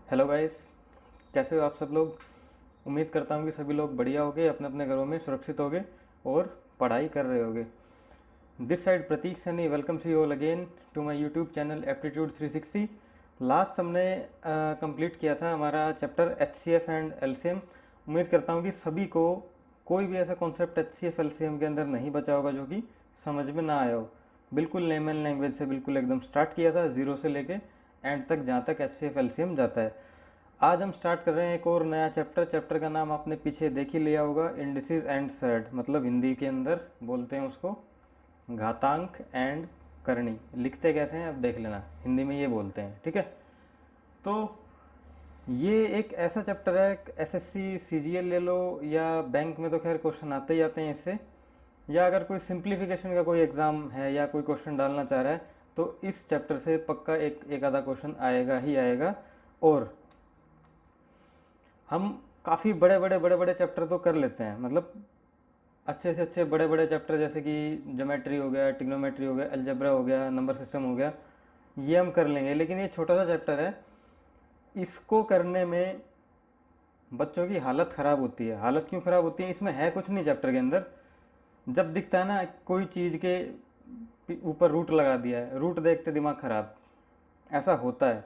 Hello guys, कैसे हो आप सब लोग। उम्मीद करता हूँ कि सभी लोग बढ़िया होगे, अपने अपने घरों में सुरक्षित होगे और पढ़ाई कर रहे होगे। This side Prateek Saini welcomes you all again to my YouTube channel aptitude 360। Last हमने कंप्लीट किया था हमारा chapter H C F and L C M. उम्मीद करता हूँ कि सभी को कोई भी ऐसा concept H C F L C M के अंदर नहीं बचा होगा जो कि समझ में ना आया हो। बिल्कुल लेमन लैंग्वेज से बिल्कुल एकदम स्टार्ट किया था जीरो से लेके एंड तक, जहाँ तक H C F L C M जाता है। आज हम स्टार्ट कर रहे हैं एक और नया चैप्टर। चैप्टर का नाम आपने पीछे देख ही लिया होगा, इंडिसेस एंड सर्ड, मतलब हिंदी के अंदर बोलते हैं उसको घातांक एंड करणी। लिखते कैसे हैं अब देख लेना, हिंदी में ये बोलते हैं, ठीक है। तो ये एक ऐसा चैप्टर है, एसएससी सीजीएल ले लो या बैंक में तो खैर क्वेश्चन आते ही आते हैं इससे, या अगर कोई सिंप्लीफिकेशन का कोई एग्ज़ाम है या कोई क्वेश्चन डालना चाह रहा है तो इस चैप्टर से पक्का एक आधा क्वेश्चन आएगा ही आएगा। और हम काफ़ी बड़े बड़े चैप्टर तो कर लेते हैं, मतलब अच्छे से अच्छे बड़े बड़े चैप्टर जैसे कि ज्योमेट्री हो गया, ट्रिग्नोमेट्री हो गया, अलजेब्रा हो गया, नंबर सिस्टम हो गया, ये हम कर लेंगे। लेकिन ये छोटा सा चैप्टर है, इसको करने में बच्चों की हालत ख़राब होती है। हालत क्यों ख़राब होती है, इसमें है कुछ नहीं चैप्टर के अंदर। जब दिखता है ना कोई चीज़ के ऊपर रूट लगा दिया है, रूट देखते दिमाग ख़राब, ऐसा होता है।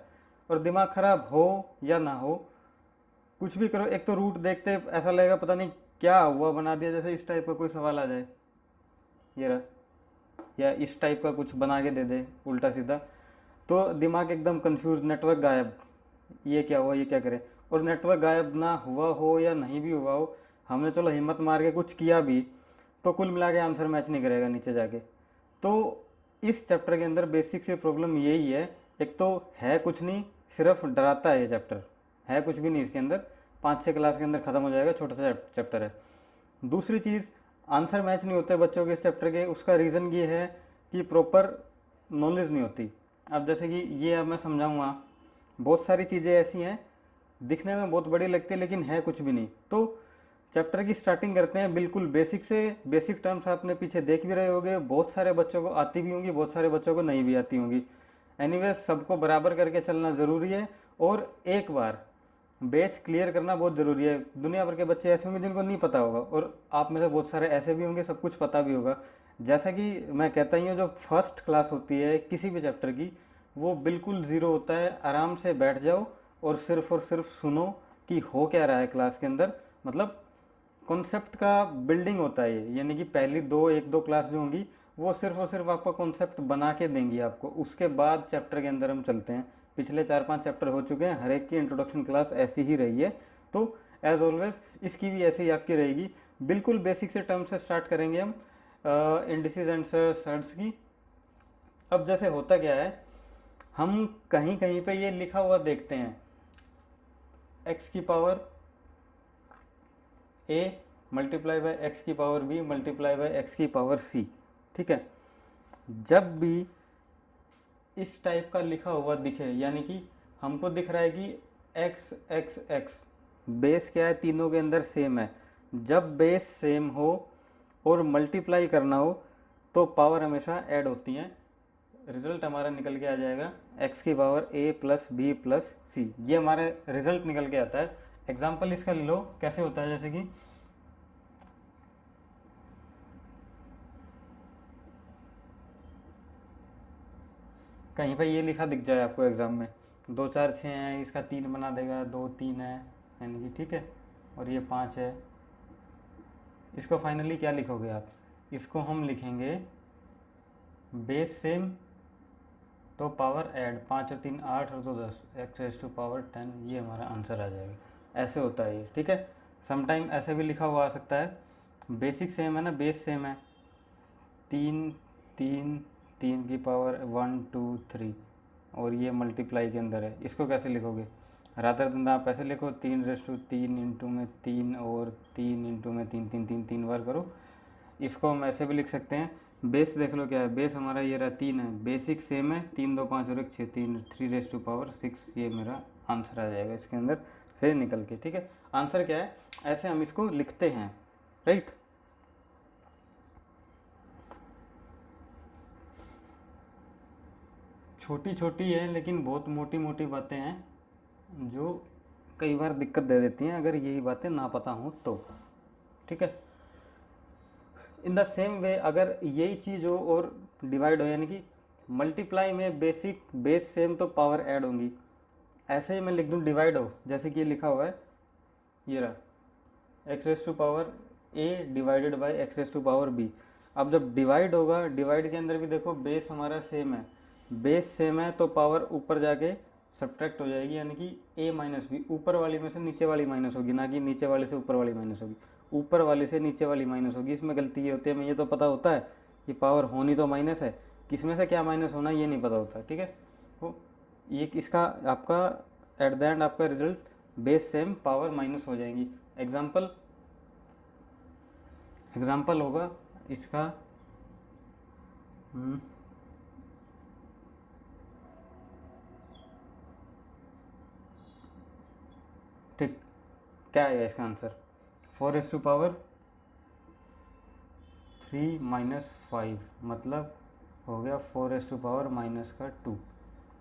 और दिमाग ख़राब हो या ना हो, कुछ भी करो, एक तो रूट देखते ऐसा लगेगा पता नहीं क्या हुआ बना दिया। जैसे इस टाइप का कोई सवाल आ जाए, ये रहा, या इस टाइप का कुछ बना के दे दे उल्टा सीधा, तो दिमाग एकदम कंफ्यूज, नेटवर्क गायब, ये क्या हुआ, ये क्या करें। और नेटवर्क गायब ना हुआ हो या नहीं भी हुआ हो, हमने चलो हिम्मत मार के कुछ किया भी, तो कुल मिला के आंसर मैच नहीं करेगा नीचे जाके। तो इस चैप्टर के अंदर बेसिक से प्रॉब्लम यही है। एक तो है कुछ नहीं, सिर्फ डराता है ये चैप्टर, है कुछ भी नहीं इसके अंदर। 5-6 क्लास के अंदर ख़त्म हो जाएगा, छोटा सा चैप्टर है। दूसरी चीज़, आंसर मैच नहीं होते बच्चों के इस चैप्टर के। उसका रीज़न ये है कि प्रॉपर नॉलेज नहीं होती। अब जैसे कि ये अब मैं समझाऊँगा, बहुत सारी चीज़ें ऐसी हैं दिखने में बहुत बड़ी लगती है लेकिन है कुछ भी नहीं। तो चैप्टर की स्टार्टिंग करते हैं बिल्कुल बेसिक से। बेसिक टर्म्स आपने पीछे देख भी रहे होंगे, बहुत सारे बच्चों को आती भी होंगी, बहुत सारे बच्चों को नहीं भी आती होंगी। एनीवेज सबको बराबर करके चलना ज़रूरी है, और एक बार बेस क्लियर करना बहुत ज़रूरी है। दुनिया भर के बच्चे ऐसे होंगे जिनको नहीं पता होगा, और आप में से बहुत सारे ऐसे भी होंगे सब कुछ पता भी होगा। जैसा कि मैं कहता ही हूँ, जो फर्स्ट क्लास होती है किसी भी चैप्टर की, वो बिल्कुल ज़ीरो होता है। आराम से बैठ जाओ और सिर्फ सुनो कि हो क्या रहा है क्लास के अंदर। मतलब कॉन्सेप्ट का बिल्डिंग होता है ये, यानी कि पहली एक दो क्लास जो होंगी वो सिर्फ और सिर्फ आपका कॉन्सेप्ट बना के देंगी आपको। उसके बाद चैप्टर के अंदर हम चलते हैं। पिछले 4-5 चैप्टर हो चुके हैं, हर एक की इंट्रोडक्शन क्लास ऐसी ही रही है। तो एज ऑलवेज इसकी भी ऐसी ही आपकी रहेगी। बिल्कुल बेसिक से टर्म से स्टार्ट करेंगे हम, इंडिसेस एंड सर्ट्स की। अब जैसे होता क्या है, हम कहीं कहीं पे ये लिखा हुआ देखते हैं, एक्स की power a multiply by x की power b multiply by x की पावर सी, ठीक है। जब भी इस टाइप का लिखा हुआ दिखे, यानी कि हमको दिख रहा है कि एक्स एक्स एक्स, बेस क्या है तीनों के अंदर सेम है। जब बेस सेम हो और मल्टीप्लाई करना हो तो पावर हमेशा ऐड होती हैं। रिजल्ट हमारा निकल के आ जाएगा एक्स की पावर ए प्लस बी प्लस सी, ये हमारे रिजल्ट निकल के आता है। एग्जाम्पल इसका ले लो, कैसे होता है, जैसे कि कहीं पर ये लिखा दिख जाए आपको एग्ज़ाम में, 2 4 6 है, इसका 3 बना देगा, 2 3 है, यानी कि ठीक है, और ये 5 है। इसको फाइनली क्या लिखोगे आप, इसको हम लिखेंगे बेस सेम तो पावर ऐड, 5 और 3 8 और 2 10, एक्स रेस टू पावर 10, ये हमारा आंसर आ जाएगा। ऐसे होता है ये, ठीक है। समटाइम ऐसे भी लिखा हुआ आ सकता है, बेसिक सेम है ना, बेस सेम है, 3 3 3 की पावर 1 2 3, और ये मल्टीप्लाई के अंदर है। इसको कैसे लिखोगे, रादर दिन आप ऐसे लिखो, 3 रेस टू 3 इंटू में 3 और 3 इंटू में 3, 3 3 3 बार करो। इसको हम ऐसे भी लिख सकते हैं, बेस देख लो क्या है, बेस हमारा ये रहा 3 है, बेसिक सेम है, 3 2 5 और 1 6, 3 3 रेस टू पावर 6, ये मेरा आंसर आ जाएगा इसके अंदर से निकल के, ठीक है। आंसर क्या है, ऐसे हम इसको लिखते हैं, राइट। छोटी छोटी है लेकिन बहुत मोटी मोटी बातें हैं, जो कई बार दिक्कत दे देती हैं अगर यही बातें ना पता हों तो। ठीक है, इन द सेम वे अगर यही चीज़ हो और डिवाइड हो, यानी कि मल्टीप्लाई में बेसिक बेस सेम तो पावर ऐड होंगी, ऐसे ही मैं लिख दूँ डिवाइड हो, जैसे कि ये लिखा हुआ है, ये रहा x raise to power a divided by x raise to power b. अब जब डिवाइड होगा, डिवाइड के अंदर भी देखो बेस हमारा सेम है, बेस सेम है तो पावर ऊपर जाके सब्ट्रैक्ट हो जाएगी, यानी कि ए माइनस बी, ऊपर वाली में से नीचे वाली माइनस होगी, ना कि नीचे वाले से ऊपर वाली माइनस होगी, ऊपर वाले से नीचे वाली माइनस होगी। इसमें गलती ये होती है, हमें ये तो पता होता है कि पावर होनी तो माइनस है, किसमें से क्या माइनस होना ये नहीं पता होता। ठीक है, तो ये इसका आपका एट द एंड आपका result base same power minus हो जाएंगी। एग्जाम्पल होगा इसका, ठीक, क्या है इसका आंसर, 4⁻³ मतलब हो गया 4⁻⁻²।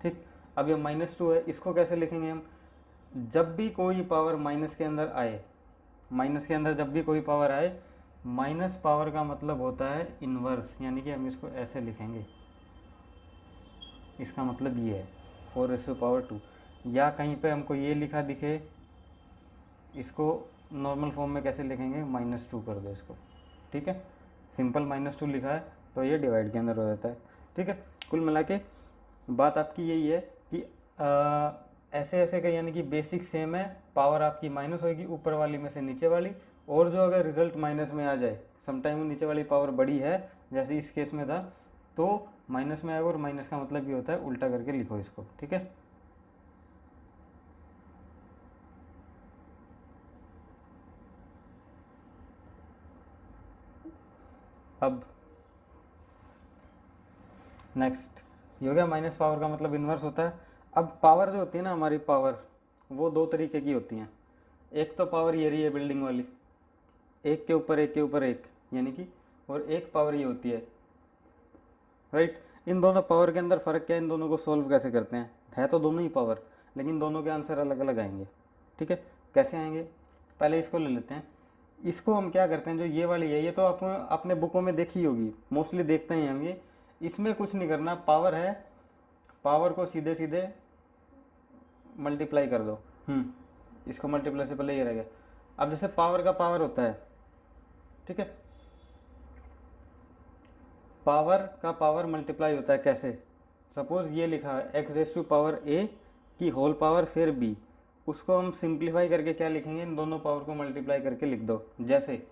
ठीक, अब ये -2 है, इसको कैसे लिखेंगे हम, जब भी कोई पावर माइनस के अंदर आए, माइनस के अंदर जब भी कोई पावर आए, माइनस पावर का मतलब होता है इन्वर्स, यानी कि हम इसको ऐसे लिखेंगे, इसका मतलब ये है 4⁻²। या कहीं पे हमको ये लिखा दिखे, इसको नॉर्मल फॉर्म में कैसे लिखेंगे, -2 कर दो इसको। ठीक है, सिंपल -2 लिखा है तो ये डिवाइड के अंदर हो जाता है। ठीक है, कुल मिला के बात आपकी यही है कि ऐसे ऐसे का, यानी कि बेसिक सेम है, पावर आपकी माइनस होगी ऊपर वाली में से नीचे वाली, और जो अगर रिजल्ट माइनस में आ जाए, समटाइम नीचे वाली पावर बड़ी है जैसे इस केस में था, तो माइनस में आएगा, और माइनस का मतलब ये होता है उल्टा करके लिखो इसको। ठीक है, अब नेक्स्ट ये हो गया, माइनस पावर का मतलब इन्वर्स होता है। अब पावर जो होती है ना हमारी, पावर वो दो तरीके की होती हैं, एक तो पावर ये रही है बिल्डिंग वाली, एक के ऊपर एक के ऊपर एक, यानी कि, और एक पावर ये होती है, राइट। इन दोनों पावर के अंदर फ़र्क क्या है, इन दोनों को सोल्व कैसे करते हैं, है तो दोनों ही पावर, लेकिन दोनों के आंसर अलग अलग आएंगे। ठीक है, कैसे आएंगे, पहले इसको ले लेते हैं। इसको हम क्या करते हैं, जो ये वाली है, ये तो आप अपने बुकों में देखी होगी, मोस्टली देखते हैं हम ये, इसमें कुछ नहीं करना, पावर है, पावर को सीधे सीधे मल्टीप्लाई कर दो। इसको मल्टीप्लाई से पहले ये रह गया। अब जैसे पावर का पावर होता है, ठीक है, पावर का पावर मल्टीप्लाई होता है कैसे, सपोज ये लिखा है x⁻⁴ की होल पावर फिर b, उसको हम सिंप्लीफाई करके क्या लिखेंगे, इन दोनों पावर को मल्टीप्लाई करके लिख दो। जैसे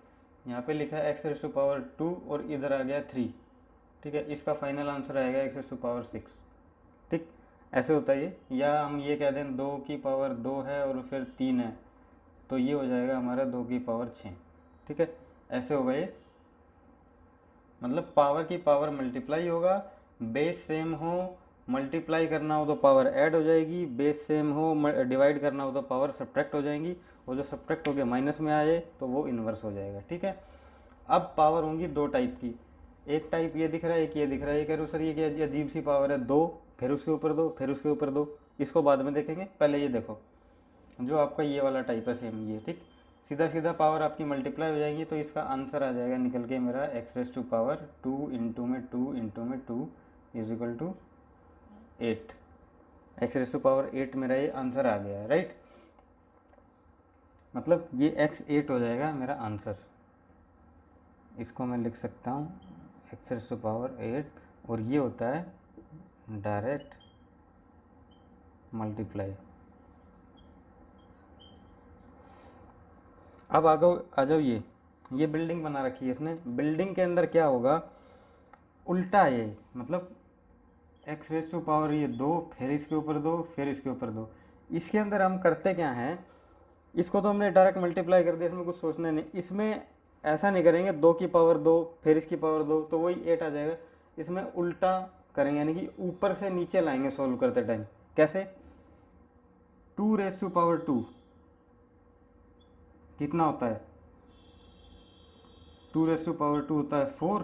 यहाँ पे लिखा है x⁻² और इधर आ गया 3, ठीक है, इसका फाइनल आंसर आएगा x⁻⁶। ठीक, ऐसे होता है ये। या हम ये कह दें 2 की पावर 2 है और फिर 3 है, तो ये हो जाएगा हमारा 2 की पावर 6। ठीक है, ऐसे होगा ये, मतलब पावर की पावर मल्टीप्लाई होगा, बेस सेम हो, मल्टीप्लाई करना हो तो पावर ऐड हो जाएगी, बेस सेम हो, डिवाइड करना हो तो पावर सब्ट्रैक्ट हो जाएंगी, और जो सब्ट्रैक्ट हो गया माइनस में आए तो वो इन्वर्स हो जाएगा। ठीक है, अब पावर होंगी दो टाइप की, एक टाइप ये दिख रहा है, एक ये दिख रहा है। ये कह रहा हूँ सर ये क्या अजीब सी पावर है, 2 फिर उसके ऊपर 2 फिर उसके ऊपर 2, इसको बाद में देखेंगे, पहले ये देखो जो आपका ये वाला टाइप है सेम ये। ठीक, सीधा सीधा पावर आपकी मल्टीप्लाई हो जाएंगी, तो इसका आंसर आ जाएगा निकल के मेरा x⁻² इंटू में 2 इज इक्वल टू 8। x⁻8 मेरा ये आंसर आ गया है, राइट। मतलब ये x8 हो जाएगा मेरा आंसर। इसको मैं लिख सकता हूँ x⁻8, और ये होता है डायरेक्ट मल्टीप्लाई। अब आ जाओ, ये बिल्डिंग बना रखी है इसने, बिल्डिंग के अंदर क्या होगा, उल्टा ये, मतलब x⁻, ये 2 फिर इसके ऊपर 2 फिर इसके ऊपर 2। इसके अंदर हम करते क्या हैं, इसको तो हमने डायरेक्ट मल्टीप्लाई कर दिया, इसमें कुछ सोचना नहीं, इसमें ऐसा नहीं करेंगे 2 की पावर 2 फिर इसकी पावर 2 तो वही 8 आ जाएगा। इसमें उल्टा करेंगे, यानी कि ऊपर से नीचे लाएंगे सॉल्व करते टाइम। कैसे, 2⁻² कितना होता है, 2⁻² होता है 4,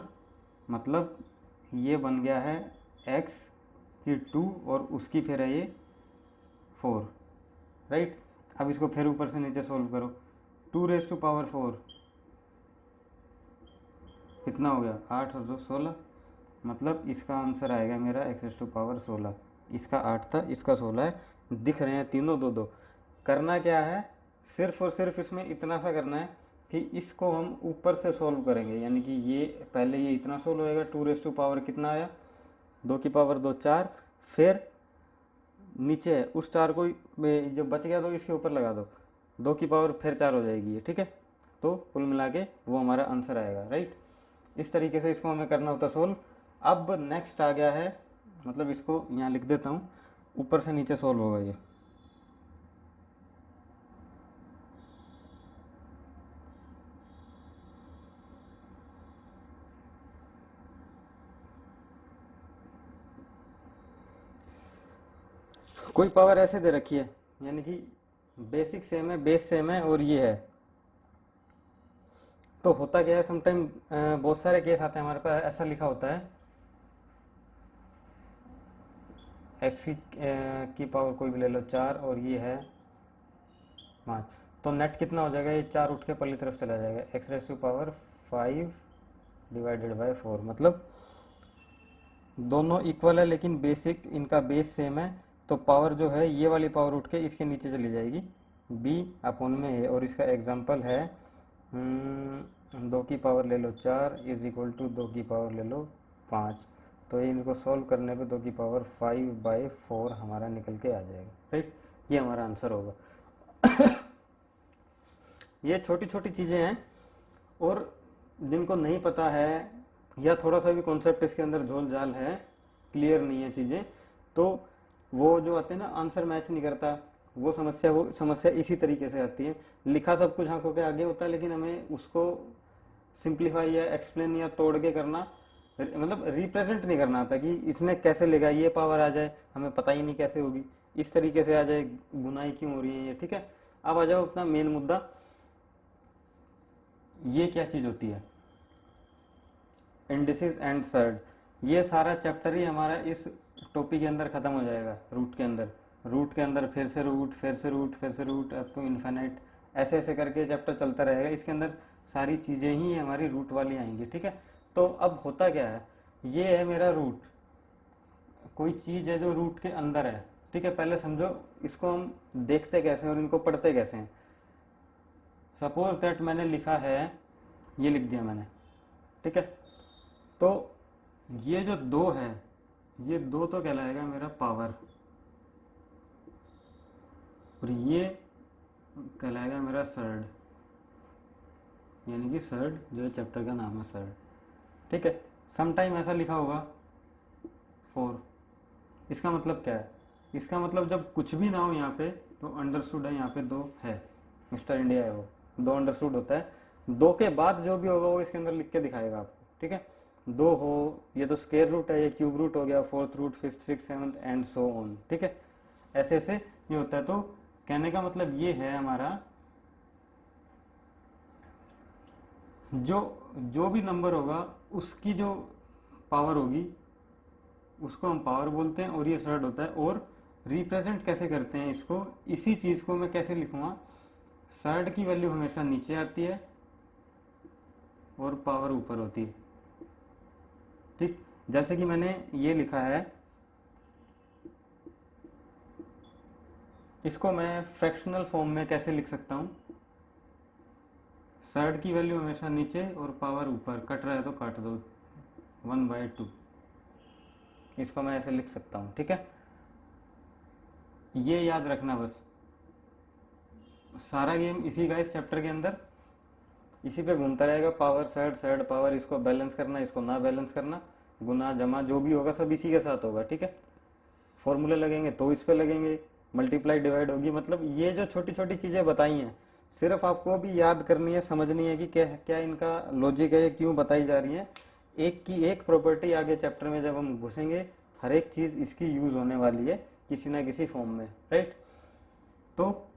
मतलब ये बन गया है x की 2 और उसकी फिर है ये 4, राइट। अब इसको फिर ऊपर से नीचे सोल्व करो, 2⁴ कितना हो गया, 8 और 2 16, मतलब इसका आंसर आएगा मेरा x⁴16। इसका 8 था, इसका 16 है, दिख रहे हैं तीनों दो दो। करना क्या है, सिर्फ और सिर्फ इसमें इतना सा करना है कि इसको हम ऊपर से सोल्व करेंगे, यानी कि ये पहले ये इतना सोल्व होएगा, 2 कितना आया, 2⁴ 4, फिर नीचे है उस 4 को जो बच गया तो इसके ऊपर लगा दो, 2 फिर 4 हो जाएगी ये, ठीक है। तो कुल मिला के वो हमारा आंसर आएगा, राइट। इस तरीके से इसको हमें करना होता सोल्व। अब नेक्स्ट आ गया है, मतलब इसको यहाँ लिख देता हूँ, ऊपर से नीचे सोल्व होगा ये। कोई पावर ऐसे दे रखी है, यानी कि बेसिक सेम है, बेस सेम है, और ये है, तो होता क्या है, समटाइम बहुत सारे केस आते हैं हमारे पास, ऐसा लिखा होता है एक्स की पावर कोई भी ले लो 4 और ये है 5, तो नेट कितना हो जाएगा, ये 4 उठ के पहली तरफ चला जाएगा, x⁵ डिवाइडेड बाय 4, मतलब दोनों इक्वल है लेकिन बेसिक इनका बेस सेम है, तो पावर जो है ये वाली पावर उठ के इसके नीचे चली जाएगी, b/में है। और इसका एग्जांपल है 2 ले लो 4 इज इक्वल टू 2 ले लो 5, तो ये इनको सॉल्व करने पे 2⁵/4 हमारा निकल के आ जाएगा, राइट। ये हमारा आंसर होगा। ये छोटी छोटी चीज़ें हैं, और जिनको नहीं पता है या थोड़ा सा भी कॉन्सेप्ट इसके अंदर झोल झाल है, क्लियर नहीं है चीज़ें, तो वो जो आते हैं ना, आंसर मैच नहीं करता, वो समस्या इसी तरीके से आती है। लिखा सब कुछ आंखों के आगे होता है, लेकिन हमें उसको सिंप्लीफाई या एक्सप्लेन या तोड़ के करना, मतलब रिप्रेजेंट नहीं करना आता कि इसने कैसे लेगा, ये पावर आ जाए, हमें पता ही नहीं कैसे होगी, इस तरीके से आ जाए, गुनाई क्यों हो रही है ये, ठीक है। अब आ जाओ अपना मेन मुद्दा, ये क्या चीज होती है, इंडिसेस एंड सर्ड। ये सारा चैप्टर ही हमारा इस टॉपिक के अंदर खत्म हो जाएगा, रूट के अंदर, रूट के अंदर फिर से रूट, फिर से रूट, फिर से रूट, अप टू इन्फिनिट, ऐसे ऐसे करके चैप्टर चलता रहेगा। इसके अंदर सारी चीजें ही हमारी रूट वाली आएंगी, ठीक है। तो अब होता क्या है, ये है मेरा रूट, कोई चीज है जो रूट के अंदर है, ठीक है। पहले समझो इसको हम देखते कैसे और इनको पढ़ते कैसे हैं। सपोज दैट मैंने लिखा है, ये लिख दिया मैंने, ठीक है। तो ये जो 2 है, ये 2 तो कहलाएगा मेरा पावर, और ये कहलाएगा मेरा सर्ड, यानी कि सर्ड जो चैप्टर का नाम है सर्ड, ठीक है। समटाइम ऐसा लिखा होगा 4, इसका मतलब क्या है, इसका मतलब जब कुछ भी ना हो यहाँ पे, तो अंडरस्टूड है, यहाँ पे 2 है, मिस्टर इंडिया है वो, 2 अंडरस्टूड होता है। 2 के बाद जो भी होगा वो इसके अंदर लिख के दिखाएगा आपको, ठीक है। 2 हो, ये तो स्केयर रूट है, ये क्यूब रूट हो गया, 4th root, 5th 6th 7th and so on, ठीक है। ऐसे ऐसे ये होता है। तो कहने का मतलब ये है हमारा, जो जो भी नंबर होगा उसकी जो पावर होगी उसको हम पावर बोलते हैं, और ये सर्ड होता है। और रिप्रेजेंट कैसे करते हैं इसको, इसी चीज को मैं कैसे लिखूंगा, सर्ड की वैल्यू हमेशा नीचे आती है और पावर ऊपर होती है, ठीक। जैसे कि मैंने ये लिखा है, इसको मैं फ्रैक्शनल फॉर्म में कैसे लिख सकता हूं, सर्ड की वैल्यू हमेशा नीचे और पावर ऊपर, कट रहा है तो काट दो, 1/2, इसको मैं ऐसे लिख सकता हूं, ठीक है। ये याद रखना बस, सारा गेम इसी का, इस चैप्टर के अंदर इसी पे घूमता रहेगा, पावर सर्ड, सर्ड पावर, इसको बैलेंस करना, इसको ना बैलेंस करना, गुना जमा जो भी होगा सब इसी के साथ होगा, ठीक है। फॉर्मूले लगेंगे तो इस पे लगेंगे, मल्टीप्लाई डिवाइड होगी, मतलब ये जो छोटी छोटी चीजें बताई हैं सिर्फ आपको भी याद करनी है, समझनी है कि क्या क्या इनका लॉजिक है, ये क्यों बताई जा रही है। एक की एक प्रॉपर्टी आगे चैप्टर में जब हम घुसेंगे, हर एक चीज इसकी यूज होने वाली है किसी ना किसी फॉर्म में, राइट। तो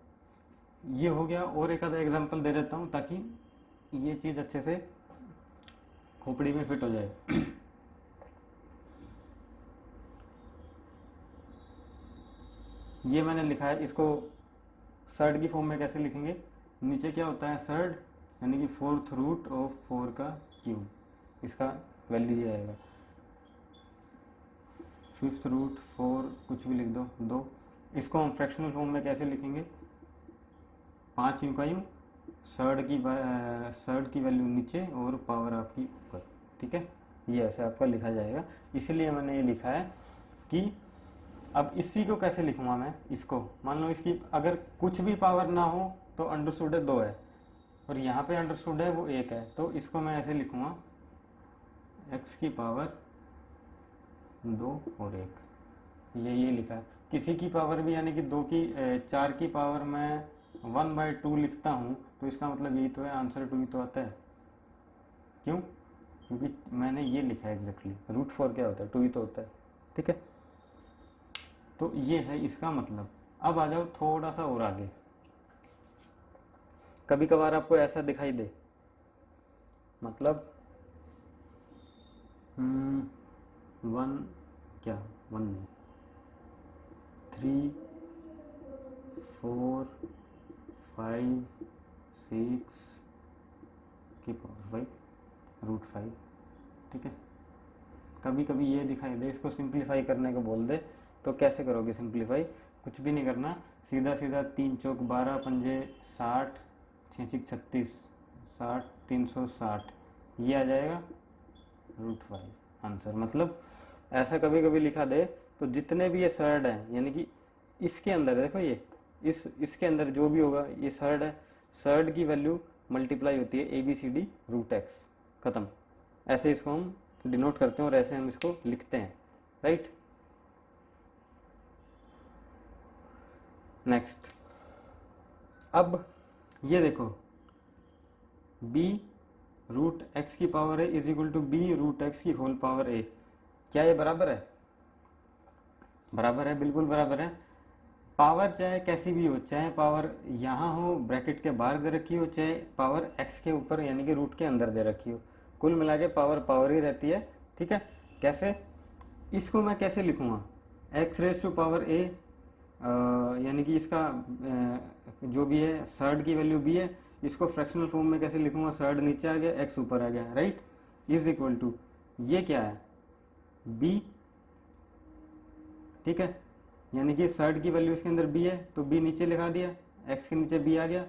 ये हो गया, और एक आधा एग्जांपल दे देता हूं ताकि ये चीज अच्छे से खोपड़ी में फिट हो जाए। ये मैंने लिखा है, इसको सर्ड की फॉर्म में कैसे लिखेंगे, नीचे क्या होता है सर्ड, यानी कि फोर्थ रूट ऑफ 4 का क्यूब, इसका वैल्यू ये आएगा। फिफ्थ रूट 4 कुछ भी लिख दो 2। इसको हम फ्रैक्शनल फॉर्म में कैसे लिखेंगे, 5 यूं का यूं, सर्ड की वैल्यू नीचे और पावर आपकी ऊपर, ठीक है, ये ऐसे आपका लिखा जाएगा। इसीलिए मैंने ये लिखा है कि अब इसी को कैसे लिखूंगा मैं, इसको मान लो इसकी अगर कुछ भी पावर ना हो तो अंडरस्टूड है 2 है, और यहाँ पे अंडरस्टूड है वो 1 है, तो इसको मैं ऐसे लिखूंगा x की पावर 2 और 1, ये लिखा है। किसी की पावर भी यानी कि 4 की पावर मैं 1/2 लिखता हूँ तो इसका मतलब यही तो है, आंसर 2 ही तो आता है। क्यों, क्योंकि मैंने ये लिखा है एग्जैक्टली, रूट 4 क्या होता है, 2 ही तो होता है, ठीक है। तो ये है इसका मतलब। अब आ जाओ थोड़ा सा और आगे, कभी कभार आपको ऐसा दिखाई दे, मतलब 1 क्या 1 नहीं 3 4 5 6 की पावर 5 रूट 5, ठीक है। कभी कभी ये दिखाई दे, इसको सिंप्लीफाई करने को बोल दे, तो कैसे करोगे सिंप्लीफाई, कुछ भी नहीं करना, सीधा सीधा 3 चौक 12 पंजे 60 6 6 36 60 360 ये आ जाएगा रूट 5 आंसर। मतलब ऐसा कभी कभी लिखा दे तो जितने भी ये सर्ड है, यानी कि इसके अंदर देखो ये इसके अंदर जो भी होगा ये सर्ड है, सर्ड की वैल्यू मल्टीप्लाई होती है ABCD रूट एक्स, खत्म। ऐसे इसको हम डिनोट करते हैं और ऐसे हम इसको लिखते हैं, राइट। नेक्स्ट, अब ये देखो b रूट एक्स की power a is equal to b root x की होल पावर a, क्या ये बराबर है, बराबर है, बिल्कुल बराबर है। पावर चाहे कैसी भी हो, चाहे पावर यहाँ हो ब्रैकेट के बाहर दे रखी हो, चाहे पावर x के ऊपर यानी कि रूट के अंदर दे रखी हो, कुल मिला के पावर पावर ही रहती है, ठीक है। कैसे, इसको मैं कैसे लिखूंगा, x raise to power a, यानी कि इसका जो भी है सर्ड की वैल्यू b है, इसको फ्रैक्शनल फॉर्म में कैसे लिखूंगा, सर्ड नीचे आ गया x ऊपर आ गया, राइट, इज इक्वल टू ये क्या है b, ठीक है, यानी कि सर्ड की वैल्यू इसके अंदर b है तो b नीचे लिखा दिया, x के नीचे b आ गया,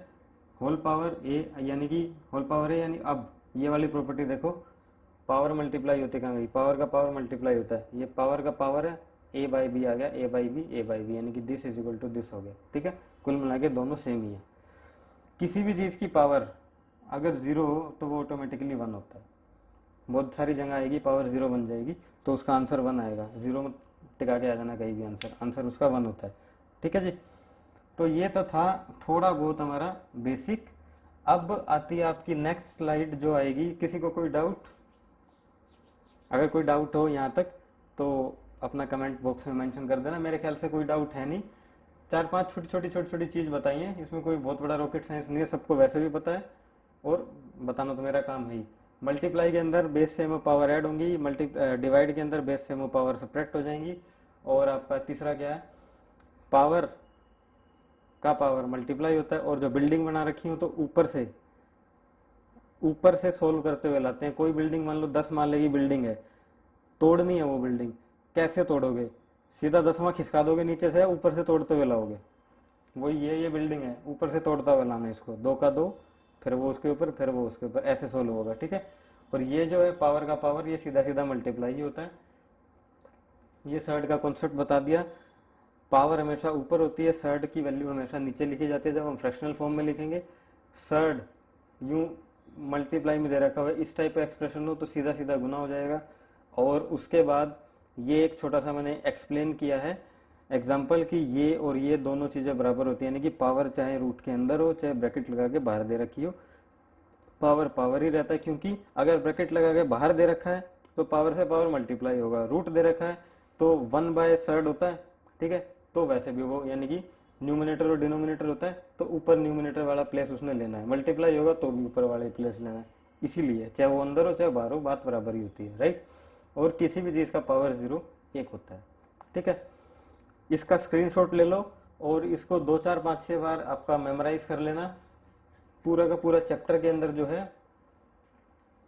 होल पावर a यानी कि होल पावर a, यानी अब ये वाली प्रॉपर्टी देखो, पावर मल्टीप्लाई होती कहाँ गई, पावर का पावर मल्टीप्लाई होता है, ये पावर का पावर है a बाई बी आ गया, a बाई बी यानी कि this is equal to this हो गया, ठीक है। कुल मिला के दोनों सेम ही है। किसी भी चीज़ की पावर अगर 0 हो तो वो ऑटोमेटिकली 1 होता है, बहुत सारी जगह आएगी पावर 0 बन जाएगी तो उसका आंसर 1 आएगा, 0 में टिका के आ जाना कहीं भी, आंसर उसका 1 होता है, ठीक है जी। तो ये तो था थोड़ा बहुत हमारा बेसिक। अब आती है आपकी नेक्स्ट स्लाइड जो आएगी, किसी को कोई डाउट, अगर कोई डाउट हो यहाँ तक तो अपना कमेंट बॉक्स में मेंशन कर देना, मेरे ख्याल से कोई डाउट है नहीं। 4-5 छोटी छोटी चीज़ बताई है, इसमें कोई बहुत बड़ा रॉकेट साइंस नहीं है, सबको वैसे भी पता है और बताना तो मेरा काम है ही। मल्टीप्लाई के अंदर बेस से में पावर ऐड होंगी, डिवाइड के अंदर बेस से में पावर सब्ट्रैक्ट हो जाएंगी, और आपका तीसरा क्या है, पावर का पावर मल्टीप्लाई होता है, और जो बिल्डिंग बना रखी हो तो ऊपर से सोल्व करते हुए लाते हैं। कोई बिल्डिंग मान लो 10 माले की बिल्डिंग है, तोड़नी है वो बिल्डिंग, कैसे तोड़ोगे, सीधा 10वां खिसका दोगे नीचे से, ऊपर से तोड़ते हुए लाओगे, वही ये बिल्डिंग है, ऊपर से तोड़ता हुआ लाना इसको, 2 का 2 फिर वो उसके ऊपर फिर वो उसके ऊपर, ऐसे सोल्व होगा, ठीक है। और ये जो है पावर का पावर, ये सीधा सीधा मल्टीप्लाई ही होता है। ये सर्ड का कॉन्सेप्ट बता दिया, पावर हमेशा ऊपर होती है, सर्ड की वैल्यू हमेशा नीचे लिखी जाती है। जब हम फ्रैक्शनल फॉर्म में लिखेंगे, सर्ड यूं मल्टीप्लाई में दे रखा हुआ है, इस टाइप का एक्सप्रेशन हो तो सीधा सीधा गुना हो जाएगा। और उसके बाद ये एक छोटा सा मैंने एक्सप्लेन किया है एग्जाम्पल कि ये और ये दोनों चीज़ें बराबर होती है, यानी कि पावर चाहे रूट के अंदर हो चाहे ब्रैकेट लगा के बाहर दे रखी हो, पावर पावर ही रहता है। क्योंकि अगर ब्रैकेट लगा के बाहर दे रखा है तो पावर से पावर मल्टीप्लाई होगा, रूट दे रखा है तो 1/3 होता है, ठीक है। तो वैसे भी वो यानी कि न्यूमिनेटर और डिनोमिनेटर होता है तो ऊपर न्यूमिनेटर वाला प्लेस उसने लेना है, मल्टीप्लाई होगा तो भी ऊपर वाले प्लेस लेना है, इसीलिए चाहे वो अंदर हो चाहे बाहर हो बात बराबर ही होती है, राइट। और किसी भी चीज़ का पावर 0 1 होता है, ठीक है। इसका स्क्रीनशॉट ले लो और इसको 2 4 5 6 बार आपका मेमोराइज कर लेना। पूरा का पूरा चैप्टर के अंदर जो है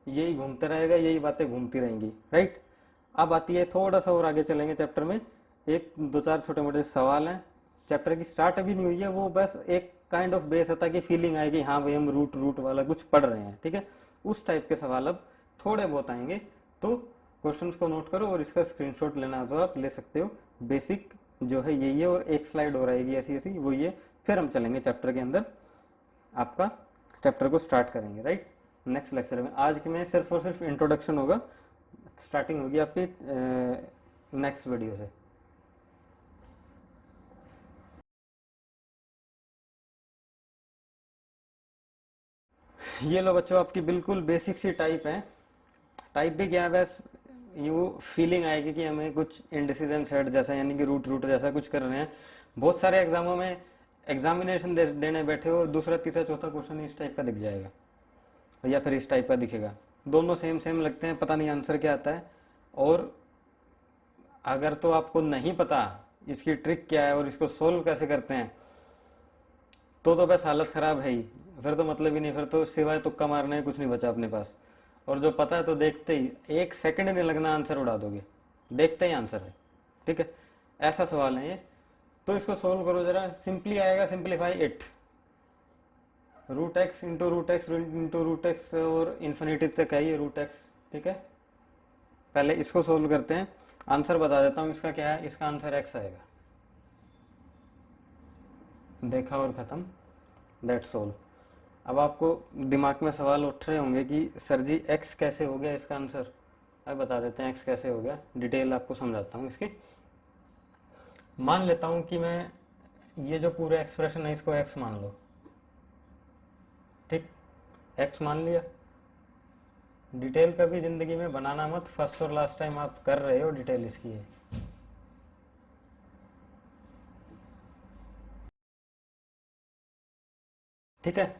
यही घूमते रहेगा, यही बातें घूमती रहेंगी, राइट। अब आती है, थोड़ा सा और आगे चलेंगे चैप्टर में, एक दो चार छोटे मोटे सवाल हैं। चैप्टर की स्टार्ट अभी नहीं हुई है, वो बस एक काइंड ऑफ बेस आता है कि फीलिंग आएगी हाँ भाई हम रूट रूट वाला कुछ पढ़ रहे हैं, ठीक है। उस टाइप के सवाल अब थोड़े बहुत आएंगे, तो क्वेश्चंस को नोट करो और इसका स्क्रीनशॉट लेना है तो आप ले सकते हो। बेसिक जो है यही है, और एक स्लाइड हो रहेगी ऐसी ऐसी, वो ये। फिर हम चलेंगे चैप्टर के अंदर, आपका चैप्टर को स्टार्ट करेंगे, राइट, नेक्स्ट लेक्चर में। आज के में सिर्फ और सिर्फ इंट्रोडक्शन होगा, स्टार्टिंग होगी आपकी नेक्स्ट वीडियो से। ये लो बच्चों, आपकी बिल्कुल बेसिक सी टाइप है। टाइप भी क्या है, बस यू फीलिंग आएगी कि हमें कुछ इंडिसीजन सेट जैसा, यानी कि रूट रूट जैसा कुछ कर रहे हैं। बहुत सारे एग्जामों में एग्जामिनेशन देने बैठे हो, दूसरा तीसरा चौथा क्वेश्चन इस टाइप का दिख जाएगा, या फिर इस टाइप का दिखेगा। दोनों सेम सेम लगते हैं, पता नहीं आंसर क्या आता है। और अगर तो आपको नहीं पता इसकी ट्रिक क्या है और इसको सोल्व कैसे करते हैं, तो बस हालत खराब है ही। फिर तो मतलब ही नहीं, फिर तो सिवाय तुक्का मारने कुछ नहीं बचा अपने पास। और जो पता है तो देखते ही 1 सेकंड नहीं लगना, आंसर उड़ा दोगे, देखते ही आंसर है, ठीक है। ऐसा सवाल है ये, तो इसको सोल्व करो जरा। सिंपली आएगा, simplify it, root x into root x और इन्फिनिटी तक है ये रूट एक्स, ठीक है। पहले इसको सोल्व करते हैं, आंसर बता देता हूँ इसका क्या है। इसका आंसर एक्स आएगा, देखा और खत्म, दैट्स ऑल। अब आपको दिमाग में सवाल उठ रहे होंगे कि सर जी एक्स कैसे हो गया इसका आंसर। अब बता देते हैं एक्स कैसे हो गया, डिटेल आपको समझाता हूँ इसकी। मान लेता हूँ कि मैं ये जो पूरा एक्सप्रेशन है इसको एक्स मान लो, ठीक, एक्स मान लिया। डिटेल कभी जिंदगी में बनाना मत, फर्स्ट और लास्ट टाइम आप कर रहे हो डिटेल इसकी है। ठीक है,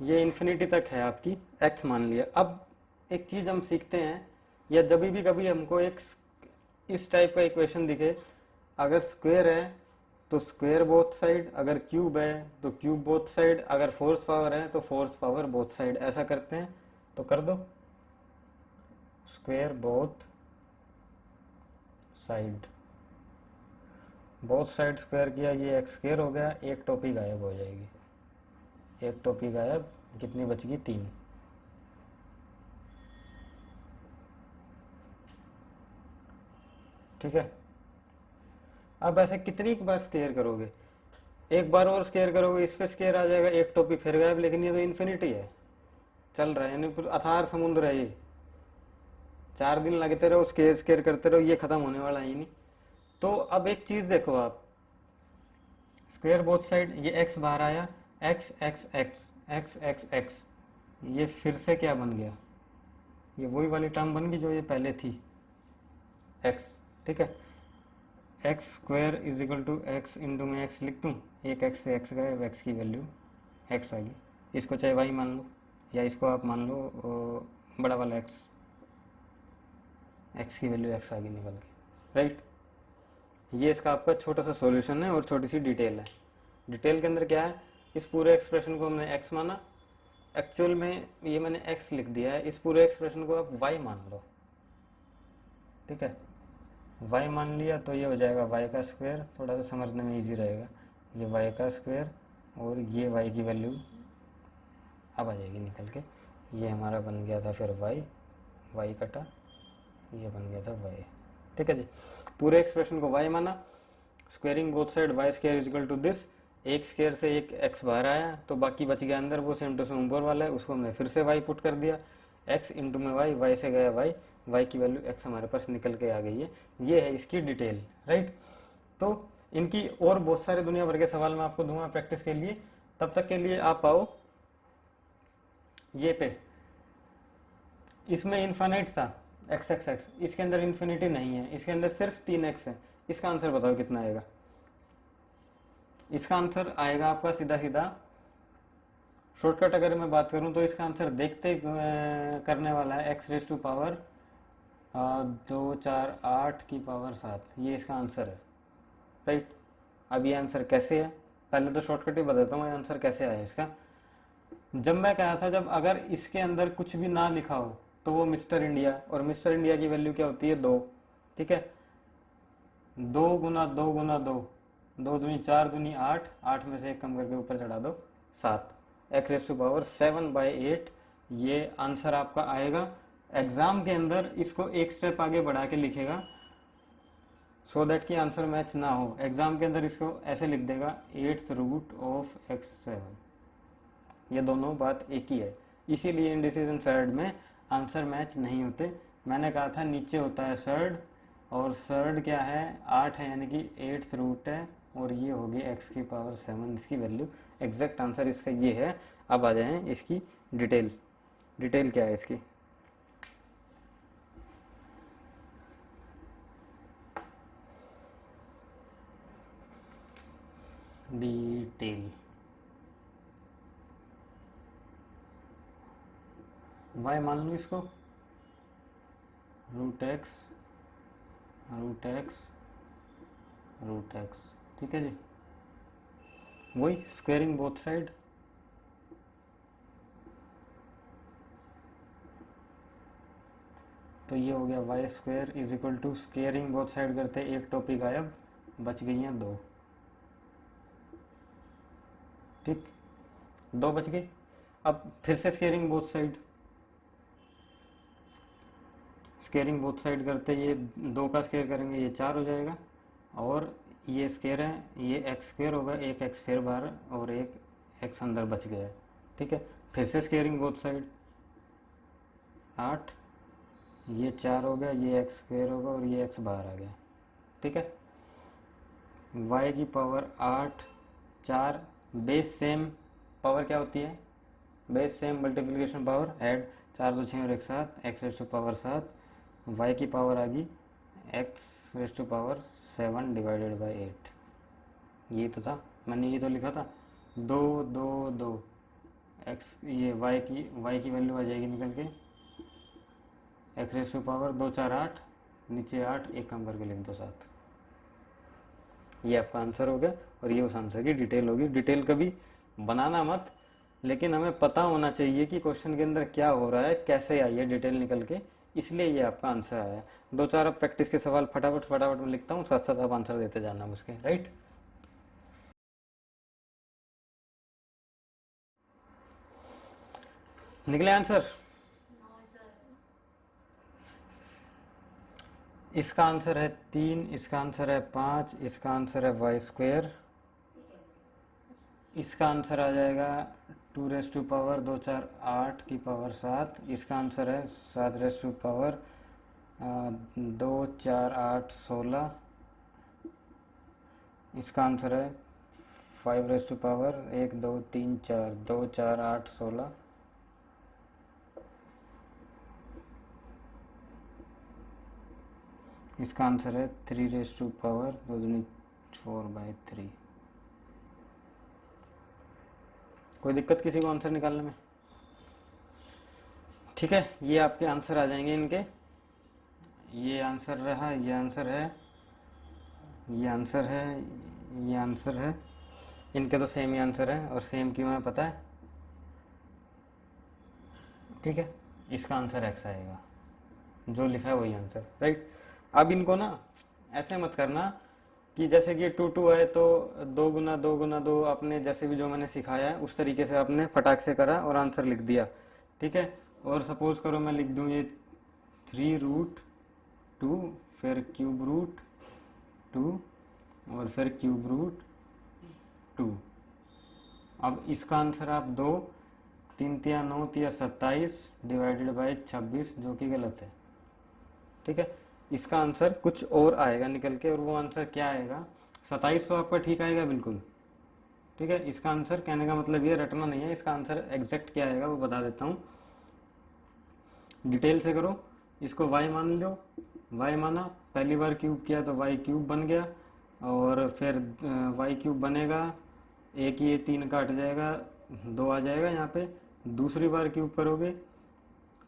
ये इन्फिनिटी तक है आपकी, एक्स मान लिया। अब एक चीज हम सीखते हैं, या जब भी कभी हमको एक इस टाइप का इक्वेशन दिखे, अगर स्क्वायर है तो स्क्वायर बोथ साइड, अगर क्यूब है तो क्यूब बोथ साइड, अगर फोर्स पावर है तो फोर्स पावर बोथ साइड। ऐसा करते हैं तो कर दो, square both side, both side square किया, ये एक्स स्क्वायर हो गया, एक टोपी गायब हो जाएगी, एक टोपी गायब, कितनी बचगी 3। ठीक है। अब ऐसे कितनी बार स्केयर करोगे, एक बार और स्केयर करोगे, इस पे स्केयर आ जाएगा, एक टोपी फिर गायब। लेकिन ये तो इन्फिनिटी है, चल रहा है, यानी अथार समुद्र है ये। 4 दिन लगते रहो स्केयर स्केयर करते रहो, ये खत्म होने वाला ही नहीं। तो अब एक चीज देखो आप, स्क्वायर बोथ साइड, ये एक्स बाहर आया, x x x x x x, ये फिर से क्या बन गया, ये वही वाली टर्म बन गई जो ये पहले थी, एक्स, ठीक है। X square is equal to x into में एक्स लिख दूँ, एक एक्स से एक्स गए, एक्स की वैल्यू एक्स आ गई। इसको चाहे वाई मान लो, या इसको आप मान लो बड़ा वाला एक्स, एक्स की वैल्यू एक्स आ गई निकल के, राइट। ये इसका आपका छोटा सा सॉल्यूशन है और छोटी सी डिटेल है। डिटेल के अंदर क्या है, इस पूरे एक्सप्रेशन को हमने एक्स माना, एक्चुअल में ये मैंने एक्स लिख दिया है, इस पूरे एक्सप्रेशन को आप वाई मान लो, ठीक है। वाई मान लिया तो ये हो जाएगा वाई का स्क्वायर, थोड़ा सा समझने में इजी रहेगा, ये वाई का स्क्वायर और ये वाई की वैल्यू अब आ जाएगी निकल के। ये हमारा बन गया था फिर वाई, वाई कटा, ये बन गया था वाई, ठीक है जी। पूरे एक्सप्रेशन को वाई माना, squaring both side y square is equal to this, एक स्क्वायर से एक एक्स बाहर आया तो बाकी बच गया अंदर, वो सेम टू सेम ऊपर वाला है, उसको हमने फिर से वाई पुट कर दिया, एक्स इंटू में वाई, वाई से गया वाई, वाई की वैल्यू एक्स हमारे पास निकल के आ गई है। ये है इसकी डिटेल, राइट। तो इनकी और बहुत सारे दुनिया भर के सवाल मैं आपको दूंगा प्रैक्टिस के लिए, तब तक के लिए आप आओ ये पे। इसमें इन्फाइनाइट था एक्स एक्स एक्स, इसके अंदर इन्फिनिटी नहीं है, इसके अंदर सिर्फ 3x है। इसका आंसर बताओ कितना आएगा। इसका आंसर आएगा आपका सीधा सीधा, शॉर्टकट अगर मैं बात करूं तो इसका आंसर देखते करने वाला है एक्स रेज टू पावर 2 4 8 की पावर 7, ये इसका आंसर है, राइट। अब ये आंसर कैसे है, पहले तो शॉर्टकट ही बताता हूँ आंसर कैसे आया इसका। जब मैं कहा था जब अगर इसके अंदर कुछ भी ना लिखा हो तो वो मिस्टर इंडिया, और मिस्टर इंडिया की वैल्यू क्या होती है 2, ठीक है। 2 गुना 2 गुना 2, 2 दूनी 4 दूनी 8, 8 में से एक कम करके ऊपर चढ़ा दो 7, x⁻7/8 ये आंसर आपका आएगा। एग्जाम के अंदर इसको एक स्टेप आगे बढ़ा के लिखेगा सो दैट कि आंसर मैच ना हो। एग्जाम के अंदर इसको ऐसे लिख देगा 8th√x7, ये दोनों बात एक ही है। इसीलिए इंडिसीजन सर्ड में आंसर मैच नहीं होते। मैंने कहा था नीचे होता है सर्ड, और सर्ड क्या है 8 है, यानी कि 8th रूट है, और ये होगी x⁻7 इसकी वैल्यू। एग्जैक्ट आंसर इसका ये है। अब आ जाए इसकी डिटेल। डिटेल क्या है इसकी, डिटेल y मान लो इसको √x √x, ठीक है जी। वही स्क्वेयरिंग बोथ साइड, तो ये हो गया y² is equal to squaring both side करते एक टॉपिक गायब, बच गई हैं 2, ठीक, 2 बच गई। अब फिर से squaring both side, squaring both side करते ये 2 का स्क्वेयर करेंगे ये 4 हो जाएगा, और ये स्क्वेयर है ये x² होगा, एक x फिर बाहर और एक x अंदर बच गया, ठीक है। फिर से स्क्वेयरिंग बोथ साइड 8, ये 4 हो गया, ये x² होगा और ये x बाहर आ गया, ठीक है। y⁻8 4 बेस सेम, पावर क्या होती है base same multiplication power add, 4 2 6 और 1 7, x⁻7, y की पावर आ गई x⁻7/8, ये तो था, मैंने ये तो लिखा था 2 2 2 x, ये y की वैल्यू आ जाएगी निकल के x⁻2 4 8, नीचे 8 एक कम करके लिख दो 7, ये आपका आंसर हो गया। और ये उस आंसर की डिटेल होगी। डिटेल कभी बनाना मत, लेकिन हमें पता होना चाहिए कि क्वेश्चन के अंदर क्या हो रहा है, कैसे आई है डिटेल निकल के, इसलिए ये आपका आंसर आया। 2 4 अब प्रैक्टिस के सवाल फटाफट फटाफट में लिखता हूँ, साथ साथ आप आंसर देते जाना उसके, राइट। निकले आंसर, इसका आंसर है 3, इसका आंसर है 5, इसका आंसर है y², इसका आंसर आ जाएगा 2 4 8 की पावर 7, इसका आंसर है 7 2 4 8 16, इसका आंसर है 5 1 2 3 4 2 4 8 16, इसका आंसर है 3 4/3। कोई दिक्कत किसी को आंसर निकालने में, ठीक है। ये आपके आंसर आ जाएंगे इनके, ये आंसर रहा, ये आंसर है, ये आंसर है, ये आंसर है, इनके तो सेम ही आंसर है, और सेम क्यों है पता है, ठीक है। इसका आंसर x आएगा, जो लिखा है वही आंसर, राइट। अब इनको ना ऐसे मत करना कि जैसे कि 2 2 है तो 2 गुना 2 गुना 2, आपने जैसे भी जो मैंने सिखाया है उस तरीके से आपने फटाक से करा और आंसर लिख दिया, ठीक है। और सपोज करो मैं लिख दूं ये 3√2 फिर √2 और फिर √2। अब इसका आंसर आप 2 3 3 9 3 27 डिवाइडेड बाई 26, जो कि गलत है, ठीक है। इसका आंसर कुछ और आएगा निकल के, और वो आंसर क्या आएगा 27, तो आपका ठीक आएगा बिल्कुल, ठीक है। इसका आंसर कहने का मतलब ये रटना नहीं है, इसका आंसर एग्जैक्ट क्या आएगा वो बता देता हूँ। डिटेल से करो, इसको y मान लो, y माना, पहली बार क्यूब किया तो y³ बन गया, और फिर y³ बनेगा, एक ये 3 काट जाएगा, 2 आ जाएगा यहाँ पे, दूसरी बार क्यूब करोगे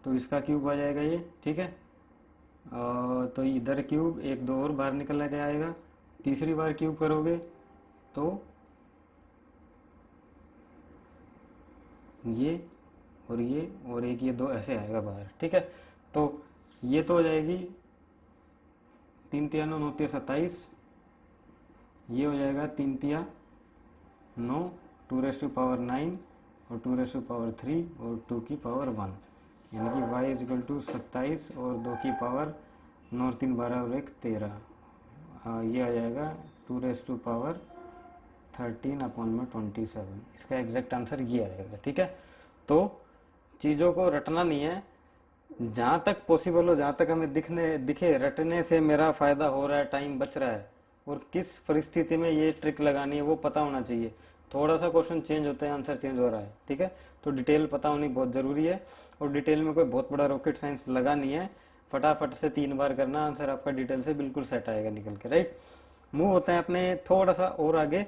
तो इसका क्यूब आ जाएगा ये, ठीक है। तो इधर क्यूब 1 2 और बाहर निकल के आएगा, तीसरी बार क्यूब करोगे तो ये और एक ये दो ऐसे आएगा बाहर, ठीक है। तो ये तो हो जाएगी 3 तिया 9, 9 तिया 27, ये हो जाएगा 3 तिया 9, 2⁻9 और 2⁻3 और 2 की पावर 1, यानी कि y इजकल टू 27 और 2 की पावर 9 और 3 12 और 1 13। ये आ जाएगा 2⁻13/27। इसका एग्जैक्ट आंसर ये आएगा, ठीक है। तो चीज़ों को रटना नहीं है, जहाँ तक पॉसिबल हो, जहाँ तक हमें दिखे रटने से मेरा फ़ायदा हो रहा है, टाइम बच रहा है, और किस परिस्थिति में ये ट्रिक लगानी है वो पता होना चाहिए। थोड़ा सा क्वेश्चन चेंज होता है, आंसर चेंज हो रहा है, ठीक है। तो डिटेल पता होनी बहुत ज़रूरी है, और डिटेल में कोई बहुत बड़ा रॉकेट साइंस लगा नहीं है। फटाफट से 3 बार करना, आंसर आपका डिटेल से बिल्कुल सेट आएगा निकल के, राइट। मूव होते हैं अपने थोड़ा सा और आगे।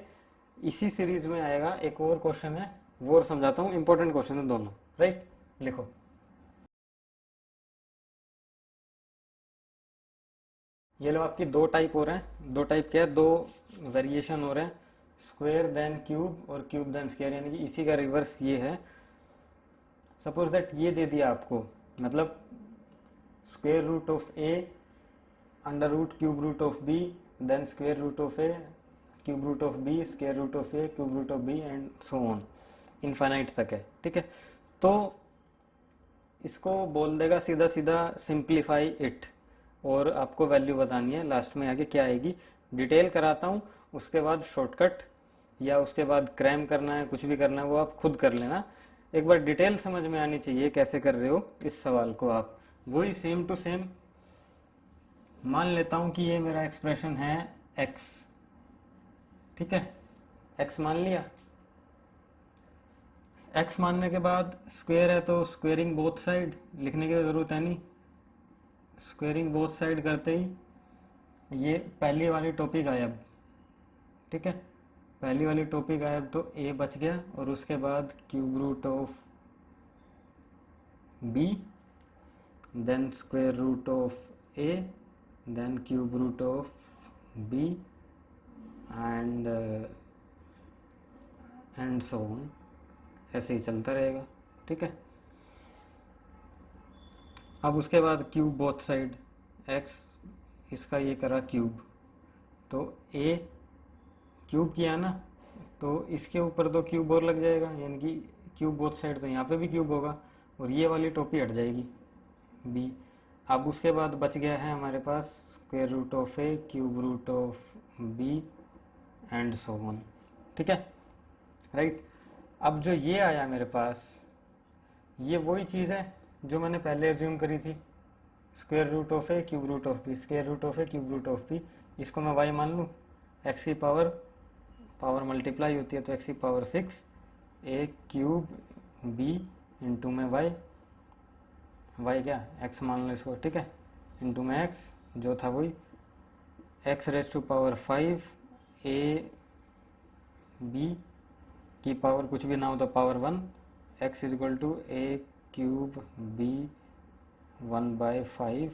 इसी सीरीज में आएगा एक और क्वेश्चन है, वो और समझाता हूँ, इंपॉर्टेंट क्वेश्चन है दोनों, राइट। लिखो, ये लो आपकी दो टाइप हो रहे हैं। दो टाइप क्या है, दो वेरिएशन हो रहे हैं, स्क्वायर देन क्यूब और क्यूब देन स्क्वायर, यानी कि इसी का रिवर्स ये है। सपोज दैट ये दे दिया आपको, मतलब square root of a under root cube root of b, then square root of a cube root of b, square root of a cube root of b, and so on, infinite तक है, ठीक है। तो इसको बोल देगा सीधा सीधा सिंप्लीफाई इट, और आपको वैल्यू बतानी है लास्ट में आगे क्या आएगी। डिटेल कराता हूँ, उसके बाद शॉर्टकट या उसके बाद क्रैम करना है, कुछ भी करना है वो आप खुद कर लेना। एक बार डिटेल समझ में आनी चाहिए कैसे कर रहे हो इस सवाल को आप। वही सेम टू सेम मान लेता हूँ कि ये मेरा एक्सप्रेशन है x, ठीक है। x मान लिया। x मानने के बाद स्क्वायर है तो स्क्वेयरिंग बोथ साइड, लिखने की ज़रूरत है नहीं। स्क्वेयरिंग बोथ साइड करते ही ये पहली वाली टोपी गायब, ठीक है। पहली वाली टोपी गायब तो a बच गया, और उसके बाद cube root of b, then square root of a, then cube root of b, and so on, ऐसे ही चलता रहेगा, ठीक है। अब उसके बाद क्यूब बोथ साइड, x इसका ये करा क्यूब, तो a क्यूब किया ना, तो इसके ऊपर तो क्यूब और लग जाएगा, यानी कि क्यूब बोथ साइड, तो यहाँ पे भी क्यूब होगा, और ये वाली टोपी हट जाएगी b। अब उसके बाद बच गया है हमारे पास square root of a cube root of b and so on, ठीक है, राइट। अब जो ये आया मेरे पास, ये वही चीज़ है जो मैंने पहले एज्यूम करी थी, square root of a cube root of b, square root of a cube root of b. इसको मैं y मान लूँ, x की पावर मल्टीप्लाई होती है तो x की पावर 6 ए क्यूब b इंटू में y क्या x मान लो इसको, ठीक है, इंटू में x जो था वही x raise to power 5 a b की पावर कुछ भी ना हो तो power 1, x is equal to a cube b 1/5।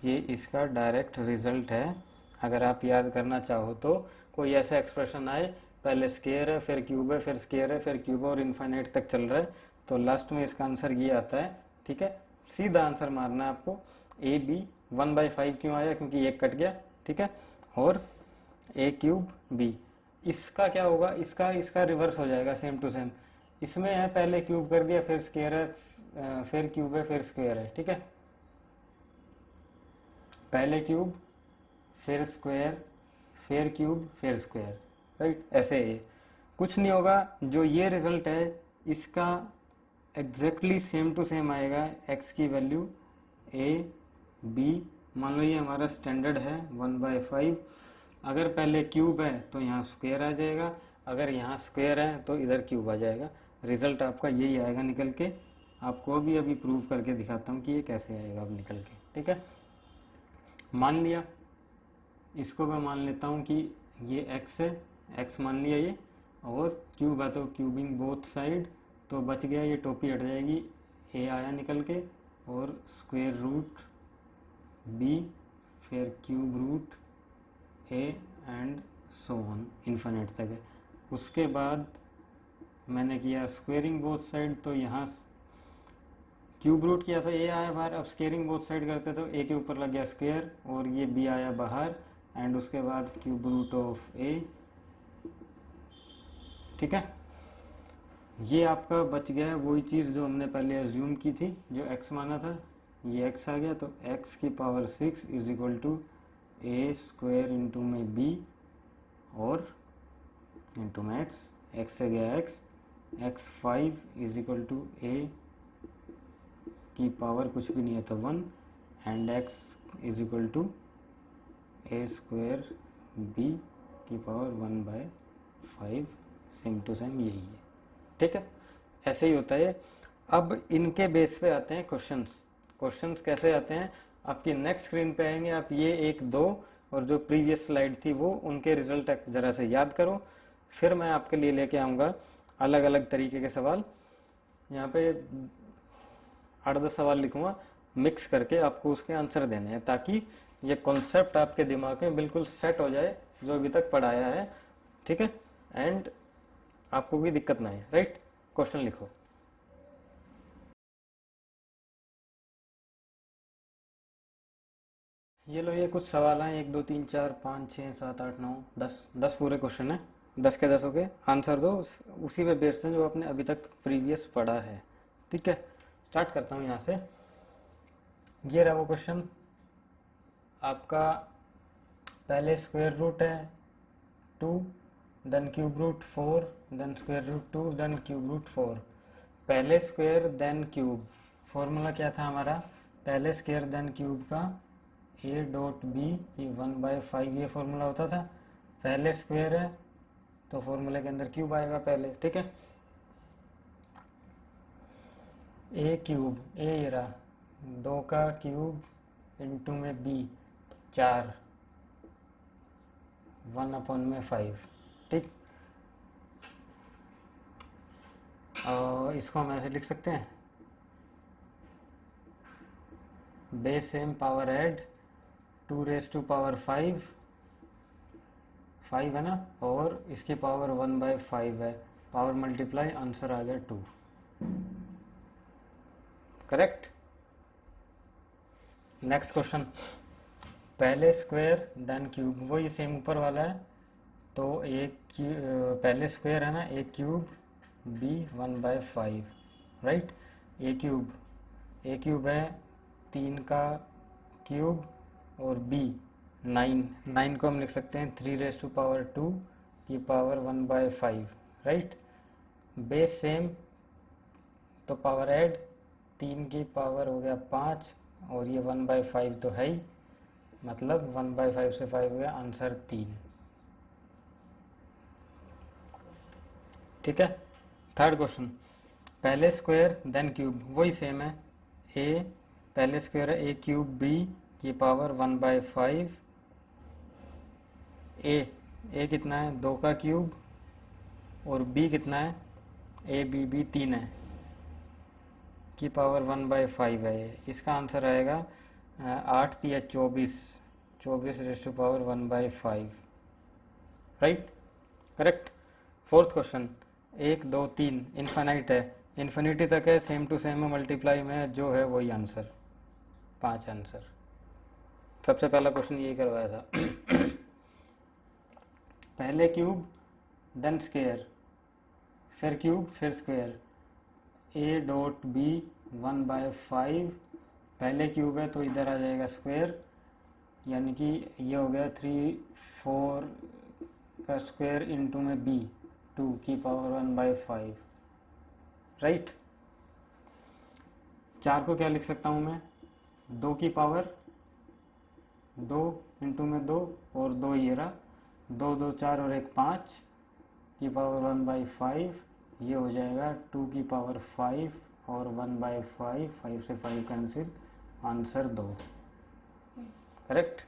ये इसका डायरेक्ट रिजल्ट है। अगर आप याद करना चाहो तो कोई ऐसा एक्सप्रेशन आए, पहले स्केयर है फिर क्यूब है फिर स्केयर है फिर क्यूब है और इन्फाइनाइट तक चल रहा है, तो लास्ट में इसका आंसर ये आता है, ठीक है। सीधा आंसर मारना है आपको। ए बी 1/5 क्यों आया, क्योंकि एक कट गया, ठीक है, और ए क्यूब बी। इसका क्या होगा, इसका रिवर्स हो जाएगा, सेम टू सेम। इसमें है पहले क्यूब कर दिया फिर स्केयर है फिर क्यूब है फिर स्क्वायर है, ठीक है। पहले क्यूब फिर स्क्वायर फिर क्यूब फिर स्क्वायर, राइट, ऐसे ही कुछ नहीं होगा। जो ये रिजल्ट है इसका एग्जैक्टली सेम टू सेम आएगा। x की वैल्यू a b, मान लो ये हमारा स्टैंडर्ड है 1/5। अगर पहले क्यूब है तो यहाँ स्क्वायर आ जाएगा, अगर यहाँ स्क्वायर है तो इधर क्यूब आ जाएगा। रिजल्ट आपका यही आएगा निकल के। आपको भी अभी प्रूव करके दिखाता हूँ कि ये कैसे आएगा अब निकल के, ठीक है। मान लिया, इसको मैं मान लेता हूँ कि ये x है, x मान लिया ये, और क्यूब है तो क्यूबिंग बोथ साइड, तो बच गया ये टोपी हट जाएगी, a आया निकल के, और स्क्वायर रूट b फिर cube root a and so on infinite तक है। उसके बाद मैंने किया स्क्वेयरिंग बोथ साइड, तो यहाँ क्यूब रूट किया था, ए आया बाहर। अब स्क्वेयरिंग बोथ साइड करते तो ए के ऊपर लग गया स्क्वेयर और ये बी आया बाहर, एंड उसके बाद क्यूब रूट ऑफ ए। ठीक है, ये आपका बच गया है वही चीज़ जो हमने पहले एज्यूम की थी, जो x माना था, ये x आ गया। तो x की power 6 is equal to a square into में b और इंटू में x से गया x 5 is equal to a की पावर कुछ भी नहीं है तो 1, and x is equal to a square b की पावर 1/5। सेम टू सेम यही है। ठीक है, ऐसे ही होता है। अब इनके बेस पे आते हैं क्वेश्चंस कैसे आते हैं, आपकी नेक्स्ट स्क्रीन पे आएंगे। आप ये 1, 2 और जो प्रीवियस स्लाइड थी वो उनके रिजल्ट जरा से याद करो, फिर मैं आपके लिए लेके आऊँगा अलग अलग तरीके के सवाल। यहाँ पे 8-10 सवाल लिखूंगा, मिक्स करके आपको उसके आंसर देने हैं, ताकि ये कॉन्सेप्ट आपके दिमाग में बिल्कुल सेट हो जाए जो अभी तक पढ़ाया है। ठीक है, एंड आपको भी दिक्कत ना आए। राइट, क्वेश्चन लिखो। ये लो, ये कुछ सवाल हैं, 1 2 3 4 5 6 7 8 9 10 पूरे क्वेश्चन है। 10 के 10 हो गए, आंसर दो उसी पे बेस्ड है जो आपने अभी तक प्रीवियस पढ़ा है। ठीक है, स्टार्ट करता हूँ यहाँ से। ये रहा वो क्वेश्चन आपका, पहले स्क्वायर रूट है 2, then cube root 4, then square root 2, then cube root 4। पहले स्क्वायर देन क्यूब, फॉर्मूला क्या था हमारा, पहले स्क्वायर देन क्यूब का a डॉट बी की 1/5 ये फॉर्मूला होता था। पहले स्क्वायर है तो फॉर्मूले के अंदर क्यूब आएगा पहले। ठीक है, a क्यूब, a ये रहा 2 का क्यूब इंटू में b 4, 1/5। ठीक, और इसको हम ऐसे लिख सकते हैं, base same power add 2 raise to power 5 है ना, और इसकी पावर 1/5 है, पावर मल्टीप्लाई, आंसर आ गया 2। करेक्ट। नेक्स्ट क्वेश्चन, पहले स्क्वायर देन क्यूब, वही सेम ऊपर वाला है। तो पहले स्क्वायर है ना, a cube b 1/5। Right, a cube है 3 का क्यूब और b 9 को हम लिख सकते हैं 3 रेज टू पावर 2 की पावर 1/5। राइट, बेस सेम तो पावर ऐड, 3 की पावर हो गया 5 और ये 1/5 तो है ही, मतलब 1/5 से 5 हो गया, आंसर 3। ठीक है, थर्ड क्वेश्चन, पहले स्क्वायर देन क्यूब, वही सेम है, a पहले स्क्वायर है a क्यूब b की पावर 1/5। a कितना है 2 का क्यूब और b कितना है b 3 है की पावर 1/5 है ये। इसका आंसर आएगा 8 या 24 raise to power 1/5। Right, correct. Fourth question, 1 2 3 infinite है, इन्फिनिटी तक है, सेम टू सेम है, मल्टीप्लाई में जो है वही आंसर, 5 आंसर। सबसे पहला क्वेश्चन यही करवाया था। पहले क्यूब देन स्क्वायर, फिर क्यूब फिर स्क्वायर, a डॉट बी 1/5, पहले क्यूब है तो इधर आ जाएगा स्क्वायर, यानी कि ये हो गया 3 4 का स्क्वायर इंटू में b 2 की पावर 1/5। राइट, 4 को क्या लिख सकता हूँ मैं, 2 की पावर 2 इंटू में 2 और 2 ये रहा, 2 2 4 और 1 5 की पावर 1/5, ये हो जाएगा 2 की पावर 5 और 1/5, 5 से 5 कैंसिल, आंसर 2। करेक्ट।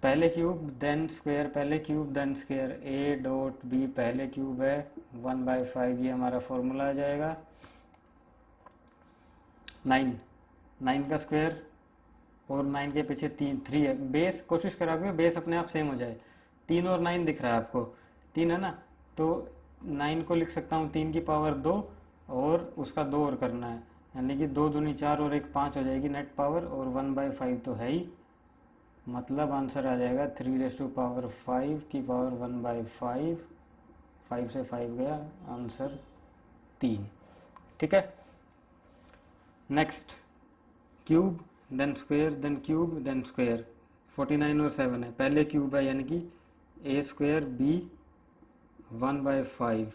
पहले क्यूब देन स्क्वायर, पहले cube then square, a dot b पहले क्यूब है 1/5, ये हमारा फॉर्मूला आ जाएगा। 9 का स्क्वायर और 9 के पीछे 3 है, बेस कोशिश करोगे बेस अपने आप सेम हो जाए, 3 और 9 दिख रहा है आपको, 3 है ना, तो 9 को लिख सकता हूँ 3 की पावर 2 और उसका 2 और करना है, यानी कि 2 दूनी 4 और 1 5 हो जाएगी नेट पावर, और 1/5 तो है ही, मतलब आंसर आ जाएगा 3⁵ की पावर 1/5, 5 से 5 गया, आंसर 3। ठीक है। Next, cube then square then cube then square, 49 और 7 है, पहले क्यूब है यानी कि a² b 1/5,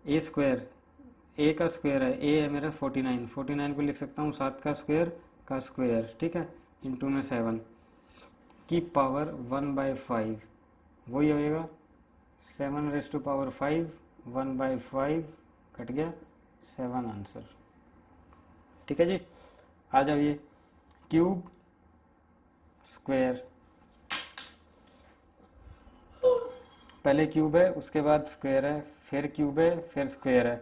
ए स्क्वायर, ए का स्क्वायर है, ए है मेरा 49, 49 को लिख सकता हूँ 7 का स्क्वायर, ठीक है, इंटू में 7 की पावर 1/5, वही होएगा 7⁵5, 1/5 कट गया 7 आंसर। ठीक है जी। आ जाइए, क्यूब स्क्वायर, पहले क्यूब है उसके बाद स्क्वायर है, फिर क्यूब है फिर स्क्वायर है,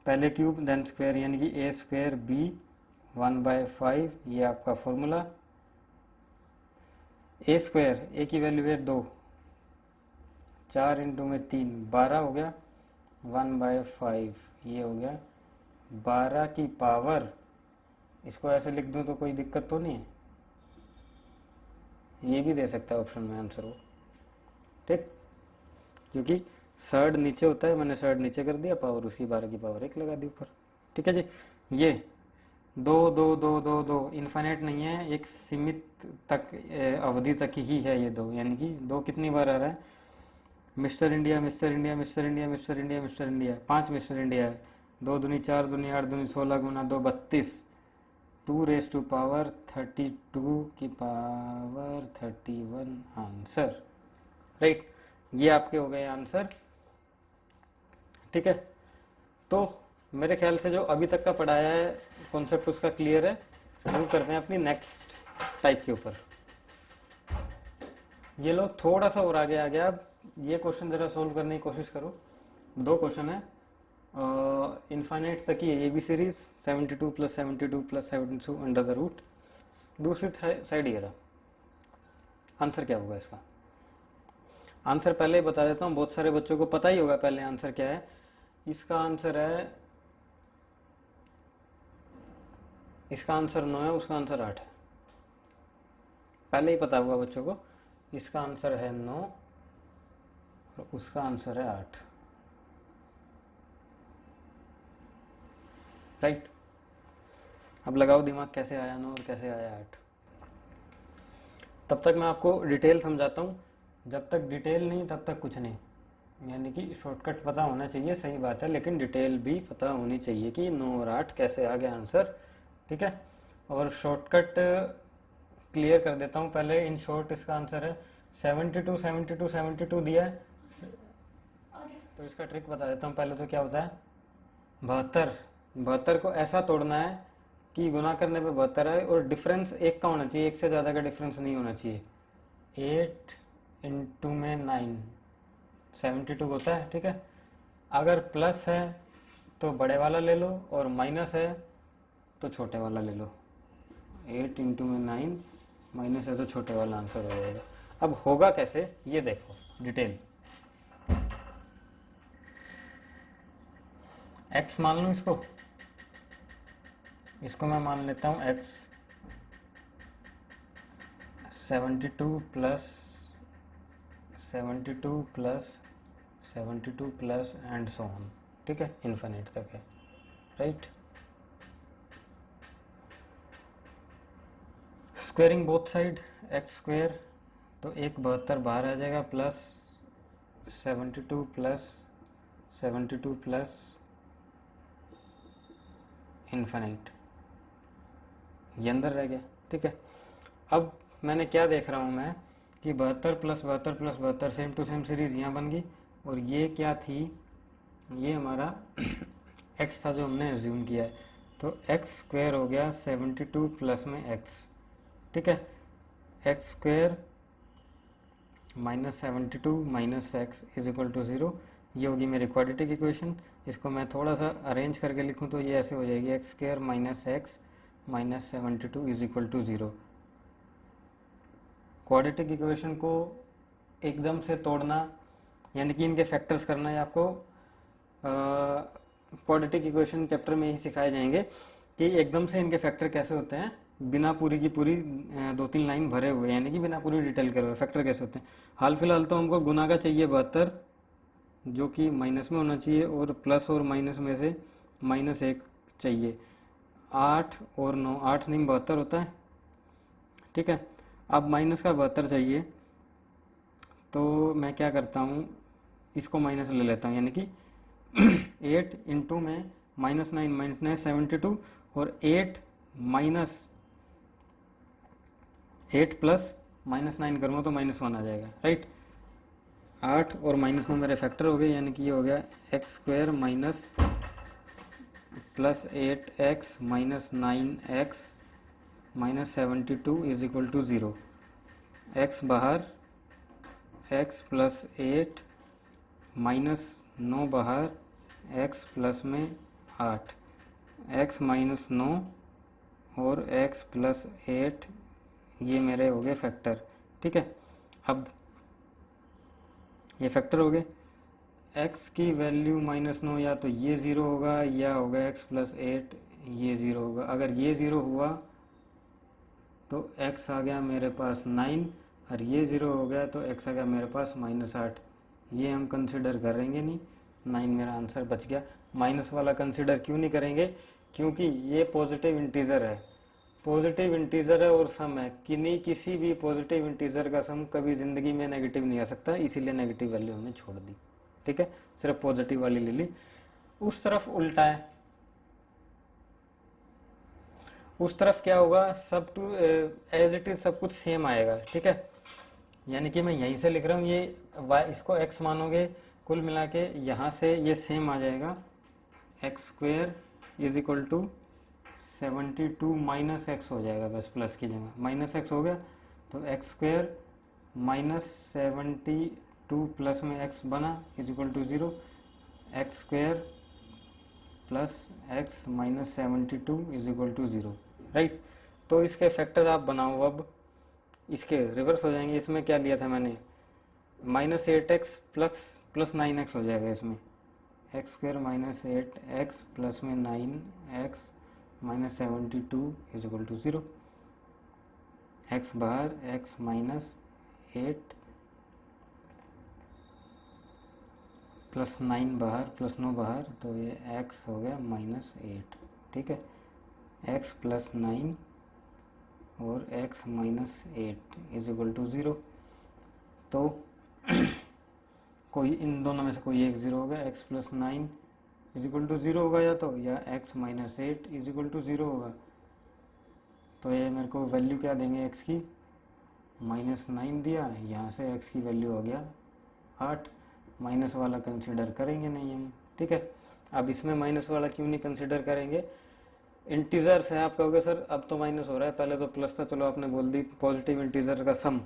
पहले क्यूब देन स्क्वायर, यानी कि a² b 1/5, ये आपका फॉर्मूला। a², a की वैल्यू है 2, 4 इंटू में 3 12 हो गया, 1/5 ये हो गया 12 की पावर, इसको ऐसे लिख दूं तो कोई दिक्कत तो नहीं है, ये भी दे सकता है ऑप्शन में आंसर वो, ठीक, क्योंकि सर्ड नीचे होता है, मैंने सर्ड नीचे कर दिया, पावर उसकी 12 की पावर 1 लगा दी ऊपर। ठीक है जी। ये 2 इन्फाइनाइट नहीं है, एक सीमित तक अवधि तक ही है ये 2, यानी कि 2 कितनी बार आ रहा है, mister India mister India mister India mister India mister India, 5 mister India है, 2 दूनी 4 दूनी 8 दूनी 16 गुना 2 32, 2⁵32 की पावर 31 आंसर, राइट। ये आपके हो गए आंसर। ठीक है, तो मेरे ख्याल से जो अभी तक का पढ़ाया है कॉन्सेप्ट उसका क्लियर है। मूव करते हैं अपनी नेक्स्ट टाइप के ऊपर। ये लो थोड़ा सा और आगे आ गया, अब ये क्वेश्चन जरा सोल्व करने की कोशिश करो। 2 क्वेश्चन है, इनफाइनाइट तक की a b series, 72 + 72 + 72 under the root, दूसरी साइड ये रहा। आंसर क्या होगा इसका? आंसर पहले ही बता देता हूँ, बहुत सारे बच्चों को पता ही होगा पहले आंसर क्या है। इसका आंसर है, इसका आंसर 9 है, उसका आंसर 8 है, पहले ही पता होगा बच्चों को। इसका आंसर है 9 और उसका आंसर है 8, राइट। अब लगाओ दिमाग, कैसे आया 9 और कैसे आया 8। तब तक मैं आपको डिटेल समझाता हूँ, जब तक डिटेल नहीं तब तक कुछ नहीं, यानी कि शॉर्टकट पता होना चाहिए, सही बात है, लेकिन डिटेल भी पता होनी चाहिए कि 9 और 8 कैसे आ गया आंसर। ठीक है, और शॉर्टकट क्लियर कर देता हूँ पहले। इन शॉर्ट इसका आंसर है 72 72 72 दिया है, तो इसका ट्रिक बता देता हूँ पहले। तो क्या होता है, 72, 72 को ऐसा तोड़ना है कि गुना करने पे 72 आए और डिफरेंस 1 का होना चाहिए, 1 से ज़्यादा का डिफरेंस नहीं होना चाहिए। 8 इंटू में 9 72 होता है। ठीक है, अगर प्लस है तो बड़े वाला ले लो और माइनस है तो छोटे वाला ले लो। 8 इंटू में 9 माइनस है तो छोटे वाला आंसर हो जाएगा। अब होगा कैसे ये देखो डिटेल। x मान लूँ इसको, इसको मैं मान लेता हूँ x, 72 plus 72 plus 72 plus and so on. ठीक है, इन्फिनिट तक है, right. Squaring both side, x square, तो 72 बाहर आ जाएगा, प्लस 72 प्लस 72 प्लस इन्फिनिट, ये अंदर रह गया। ठीक है, अब मैंने क्या देख रहा हूँ मैं कि 72 plus 72 plus 72 same to same series यहाँ बन गई, और ये क्या थी, ये हमारा x था जो हमने एज्यूम किया है, तो एक्स स्क्वेयर हो गया 72 प्लस में x। ठीक है, x square minus 72 minus x is equal to 0, ये होगी मेरी क्वाड्रेटिक इक्वेशन। इसको मैं थोड़ा सा अरेंज करके लिखूं तो ये ऐसे हो जाएगी, x square minus x minus 72 is equal to 0। Quadratic equation को एकदम से तोड़ना यानी कि इनके फैक्टर्स करना है आपको क्वाड्रेटिक इक्वेशन चैप्टर में ही सिखाए जाएंगे कि एकदम से इनके फैक्टर कैसे होते हैं बिना पूरी की पूरी 2-3 लाइन भरे हुए, यानी कि बिना पूरी डिटेल करे हुए फैक्टर कैसे होते हैं। हाल फिलहाल तो हमको गुना का चाहिए 72, जो कि माइनस में होना चाहिए, और प्लस और माइनस में से -1 चाहिए। 8 और 9, 8 नहीं 72 होता है, ठीक है। अब माइनस का 72 चाहिए, तो मैं क्या करता हूँ, इसको माइनस ले लेता हूँ, यानी कि 8 इंटू में -9 -72, और 8 प्लस -9 करूँगा तो -1 आ जाएगा, राइट। 8 और -9 मेरे फैक्टर हो गए, यानी कि ये हो गया x² minus plus 8x minus 9x minus 72 is equal to 0। x बाहर, x प्लस 8 माइनस 9 बाहर, x प्लस में 8, x माइनस 9 और x प्लस 8, ये मेरे हो गए फैक्टर, ठीक है। अब ये फैक्टर हो गए, x की वैल्यू -9, या तो ये 0 होगा या होगा x प्लस 8, ये 0 होगा। अगर ये 0 हुआ तो x आ गया मेरे पास 9, और ये 0 हो गया तो x आ गया मेरे पास -8। ये हम कंसिडर करेंगे नहीं, 9 मेरा आंसर बच गया। माइनस वाला कंसिडर क्यों नहीं करेंगे, क्योंकि ये पॉजिटिव इंटीजर है, पॉजिटिव इंटीजर है और सम है, किसी भी पॉजिटिव इंटीजर का सम कभी ज़िंदगी में नेगेटिव नहीं आ सकता, इसीलिए नेगेटिव वैल्यू हमने छोड़ दी, ठीक है, सिर्फ पॉजिटिव वाली ले ली। उस तरफ उल्टा है, उस तरफ क्या होगा, सब टू एज इट इज सब कुछ सेम आएगा, ठीक है। यानी कि मैं यहीं से लिख रहा हूँ, ये y इसको x मानोगे, कुल मिला के यहाँ से ये सेम आ जाएगा, x² is equal to 72 minus x हो जाएगा, बस प्लस की जगह -x हो गया, तो x² माइनस 72 प्लस में x बना is equal to 0, x² plus x minus 72 is equal to 0, right. तो इसके फैक्टर आप बनाओ, अब इसके रिवर्स हो जाएंगे। इसमें क्या लिया था मैंने, -8x प्लस 9x हो जाएगा इसमें, x² माइनस 8x प्लस में 9x minus 72 is equal to 0, x बाहर, x माइनस 8 प्लस 9 बाहर, प्लस 9 बाहर, तो ये x हो गया -8, ठीक है। x प्लस 9 और x minus 8 is equal to 0। तो कोई इन दोनों में से कोई एक 0 होगा, x plus 9 is equal to 0 होगा, या x minus 8 is equal to 0 होगा। तो ये मेरे को वैल्यू क्या देंगे x की, -9 दिया, यहाँ से x की वैल्यू हो गया 8, माइनस वाला कंसिडर करेंगे नहीं हम, ठीक है। अब इसमें माइनस वाला क्यों नहीं कंसिडर करेंगे, इंटीजर्स है, आप कहोगे सर अब तो माइनस हो रहा है, पहले तो प्लस था, चलो आपने बोल दी, पॉजिटिव इंटीजर का सम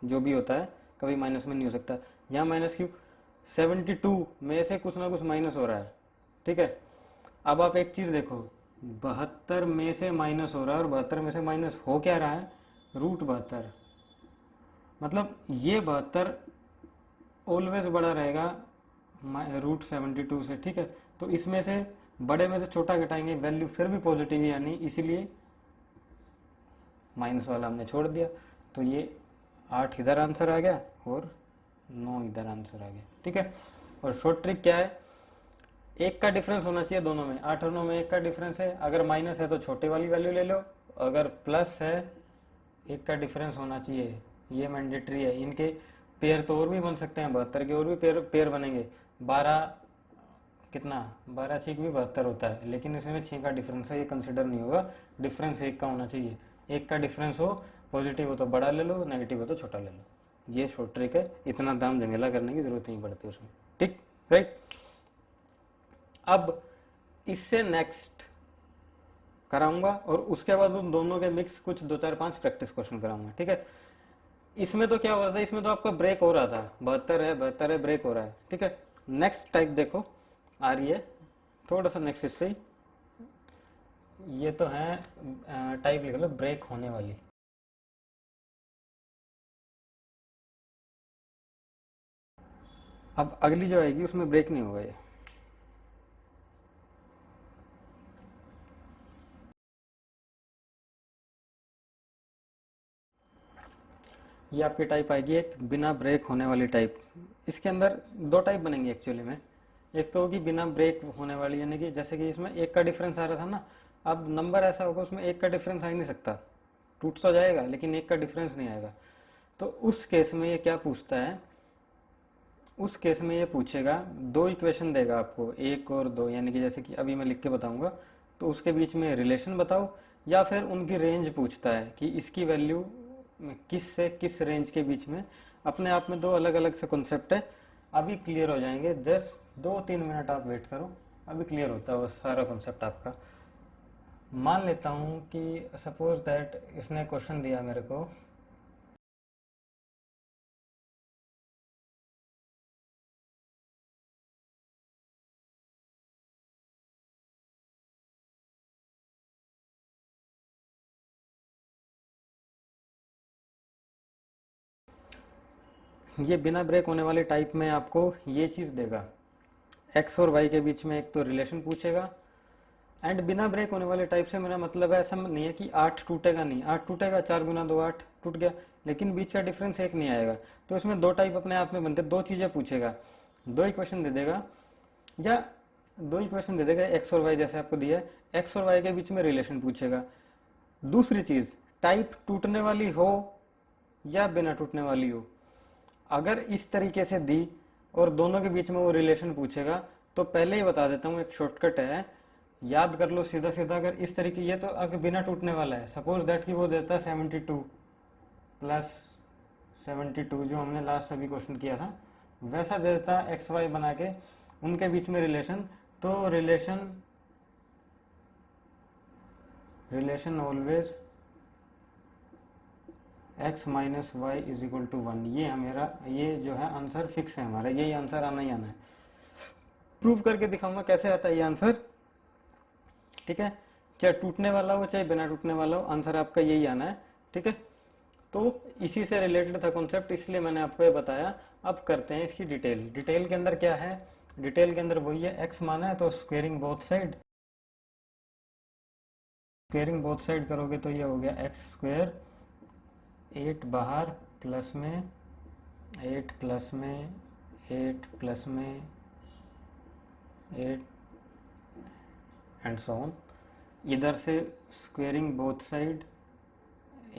जो भी होता है कभी माइनस में नहीं हो सकता, यहाँ माइनस क्यों, 72 में से कुछ ना कुछ माइनस हो रहा है, ठीक है। अब आप एक चीज़ देखो, 72 में से माइनस हो रहा है, और 72 में से माइनस हो क्या रहा है, √72, मतलब ये 72 ऑलवेज बड़ा रहेगा √72 से, ठीक है। तो इसमें से बड़े में से छोटा घटाएंगे, वैल्यू फिर भी पॉजिटिव ही आनी, इसीलिए माइनस वाला हमने छोड़ दिया। तो ये 8 इधर आंसर आ गया और 9 इधर आंसर आ गया, ठीक है। और शॉर्ट ट्रिक क्या है, 1 का डिफरेंस होना चाहिए दोनों में, 8 और 9 में 1 का डिफरेंस है, अगर माइनस है तो छोटे वाली वैल्यू ले लो, अगर प्लस है 1 का डिफरेंस होना चाहिए, ये मैंडेटरी है। इनके पेयर तो और भी बन सकते हैं, 72 के और भी पेयर बनेंगे, 12 कितना, 12 6 भी 72 होता है, लेकिन इसमें 6 का डिफरेंस है, ये कंसिडर नहीं होगा, डिफरेंस 1 का होना चाहिए, 1 का डिफरेंस हो, पॉजिटिव हो तो बड़ा ले लो, नेगेटिव हो तो छोटा ले लो, ये शॉर्ट ट्रिक है, इतना दाम झमेला करने की जरूरत नहीं पड़ती उसमें, ठीक, राइट। अब इससे नेक्स्ट कराऊंगा और उसके बाद उन दोनों के मिक्स कुछ 2 4 5 प्रैक्टिस क्वेश्चन कराऊंगा, ठीक है। इसमें तो क्या हो रहा था, इसमें तो आपका ब्रेक हो रहा था, 72 है ब्रेक हो रहा है, ठीक है। नेक्स्ट टाइप देखो आ रही है, थोड़ा सा नेक्स्ट इससे, ये तो है टाइप लिख लो ब्रेक होने वाली, अब अगली जो आएगी उसमें ब्रेक नहीं होगा ये आपकी टाइप आएगी एक बिना ब्रेक होने वाली टाइप। इसके अंदर दो टाइप बनेंगी एक्चुअली में। एक तो होगी बिना ब्रेक होने वाली, यानी कि जैसे कि इसमें एक का डिफरेंस आ रहा था ना, अब नंबर ऐसा होगा उसमें एक का डिफरेंस आ ही नहीं सकता, टूट तो जाएगा लेकिन एक का डिफरेंस नहीं आएगा। तो उस केस में ये क्या पूछता है, उस केस में ये पूछेगा, दो इक्वेशन देगा आपको, एक और दो, यानी कि जैसे कि अभी मैं लिख के बताऊंगा, तो उसके बीच में रिलेशन बताओ, या फिर उनकी रेंज पूछता है कि इसकी वैल्यू किस से किस रेंज के बीच में। अपने आप में दो अलग अलग से कॉन्सेप्ट है, अभी क्लियर हो जाएंगे, जस्ट 2-3 मिनट आप वेट करो, अभी क्लियर होता है वो सारा कॉन्सेप्ट आपका। मान लेता हूँ कि सपोज दैट इसने क्वेश्चन दिया मेरे को, ये बिना ब्रेक होने वाली टाइप में आपको ये चीज़ देगा, एक्स और वाई के बीच में एक तो रिलेशन पूछेगा। एंड बिना ब्रेक होने वाले टाइप से मेरा मतलब है ऐसा नहीं है कि 8 टूटेगा, नहीं 8 टूटेगा, 4 गुना 2 8 टूट गया, लेकिन बीच का डिफरेंस एक नहीं आएगा। तो इसमें दो टाइप अपने आप में बनते, दो चीज़ें पूछेगा, दो इक्वेशन दे देगा, या दो इक्वेशन दे देगा एक्स और वाई जैसे आपको दिया है, एक्स और वाई के बीच में रिलेशन पूछेगा। दूसरी चीज़, टाइप टूटने वाली हो या बिना टूटने वाली हो। अगर इस तरीके से दी और दोनों के बीच में वो रिलेशन पूछेगा, तो पहले ही बता देता हूँ एक शॉर्टकट है, याद कर लो सीधा सीधा। अगर इस तरीके, ये तो अगर बिना टूटने वाला है, सपोज दैट कि वो देता है 72 प्लस 72 जो हमने लास्ट अभी क्वेश्चन किया था, वैसा दे देता है एक्स वाई बना के, उनके बीच में रिलेशन। तो relation always x minus y is equal to 1, ये हमारा, ये जो है आंसर फिक्स है हमारा, यही आंसर आना ही आना है। प्रूव करके दिखाऊंगा कैसे आता है ये आंसर, ठीक है। चाहे टूटने वाला हो चाहे बिना टूटने वाला हो, आंसर आपका यही आना है, ठीक है। तो इसी से रिलेटेड था कॉन्सेप्ट, इसलिए मैंने आपको ये बताया। अब करते हैं इसकी डिटेल। डिटेल के अंदर क्या है, डिटेल के अंदर वही है, x माना है तो squaring both side, squaring both side करोगे तो ये हो गया एक्स स्क्वेयर, 8 बाहर प्लस में 8 प्लस में 8 प्लस में 8 एंड सो ऑन। इधर से स्क्वेयरिंग बोथ साइड,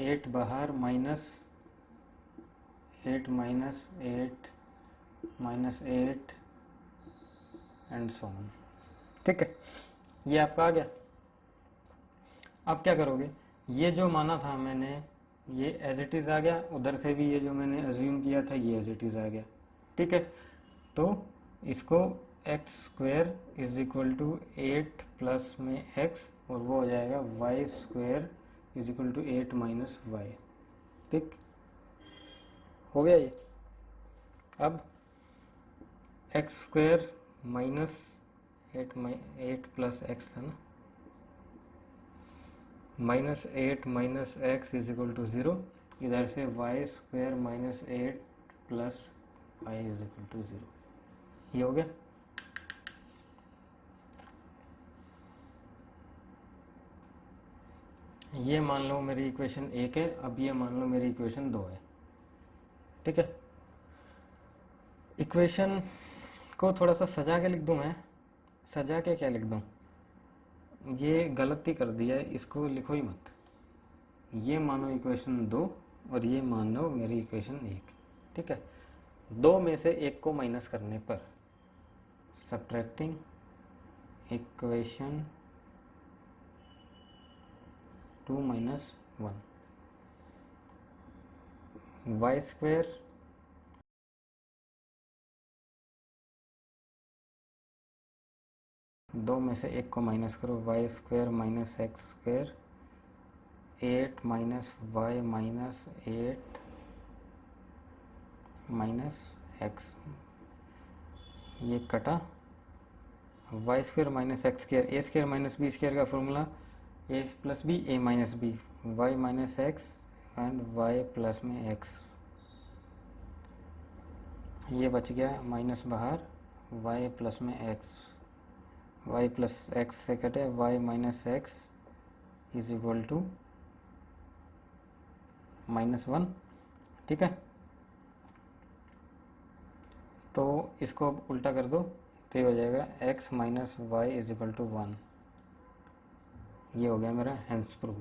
8 बाहर minus 8 minus 8 minus 8 and so on, ठीक है। ये आपका आ गया। अब क्या करोगे, ये जो माना था मैंने ये एज इट इज़ आ गया, उधर से भी ये जो मैंने अज्यूम किया था ये एज इट इज़ आ गया, ठीक है। तो इसको x square is equal to 8 plus में एक्स, और वो हो जाएगा y square is equal to 8 minus y, ठीक हो गया ये। अब x square minus 8 plus x था ना, minus 8 minus x is equal to 0, इधर से y square minus 8 plus y is equal to 0, ये हो गया। ये मान लो मेरी इक्वेशन 1 है, अब ये मान लो मेरी इक्वेशन 2 है, ठीक है। इक्वेशन को थोड़ा सा सजा के लिख दूं मैं, सजा के क्या लिख दूं, ये गलती कर दिया है, इसको लिखो ही मत। ये मानो इक्वेशन 2 और ये मान लो मेरी इक्वेशन 1, ठीक है। दो में से एक को माइनस करने पर, subtracting equation 2 minus 1, y square दो में से एक को माइनस करो, y square minus x square, 8 minus y minus 8 minus x, ये कटा, y square minus x square, a square minus b square का formula a plus b a minus b, y minus x and y plus में x, ये बच गया minus बाहर, y plus में x, y plus x से कटे y minus x is equal to -1। ठीक है, तो इसको अब उल्टा कर दो तो ये हो जाएगा x minus y is equal to 1। ये हो गया मेरा हेंस प्रूफ।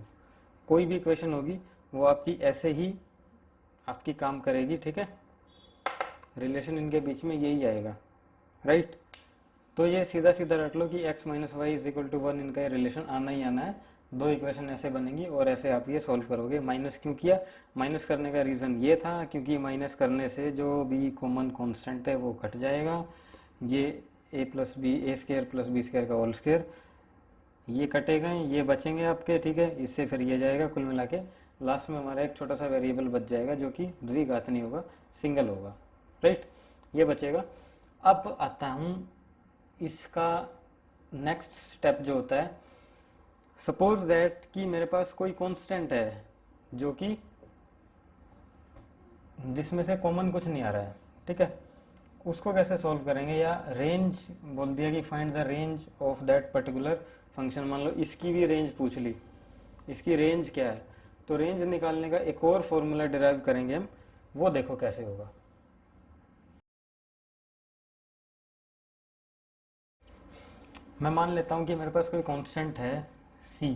कोई भी इक्वेशन होगी वो आपकी ऐसे ही आपकी काम करेगी। ठीक है, रिलेशन इनके बीच में यही आएगा, राइट। तो ये सीधा सीधा रट लो कि x minus y is equal to 1, इनका रिलेशन आना ही आना है। दो इक्वेशन ऐसे बनेंगी और ऐसे आप ये सॉल्व करोगे। माइनस क्यों किया? माइनस करने का रीज़न ये था क्योंकि माइनस करने से जो भी कॉमन कांस्टेंट है वो घट जाएगा। ये ए प्लस बी, ए स्क्वायर प्लस बी स्क्वायर का होल स्क्वायर, ये कटेगा, ये बचेंगे आपके। ठीक है, इससे फिर ये जाएगा, कुल मिला के लास्ट में हमारा एक छोटा सा वेरिएबल बच जाएगा जो कि द्विघात नहीं होगा, सिंगल होगा, राइट। ये बचेगा। अब आता हूँ इसका नेक्स्ट स्टेप जो होता है, सपोज दैट कि मेरे पास कोई कांस्टेंट है जो कि जिसमें से कॉमन कुछ नहीं आ रहा है। ठीक है, उसको कैसे सॉल्व करेंगे? या रेंज बोल दिया कि find the range of that particular function. मान लो इसकी भी रेंज पूछ ली, इसकी रेंज क्या है, तो रेंज निकालने का एक और फॉर्मूला डिराइव करेंगे हम, वो देखो कैसे होगा। मैं मान लेता हूं कि मेरे पास कोई कांस्टेंट है c,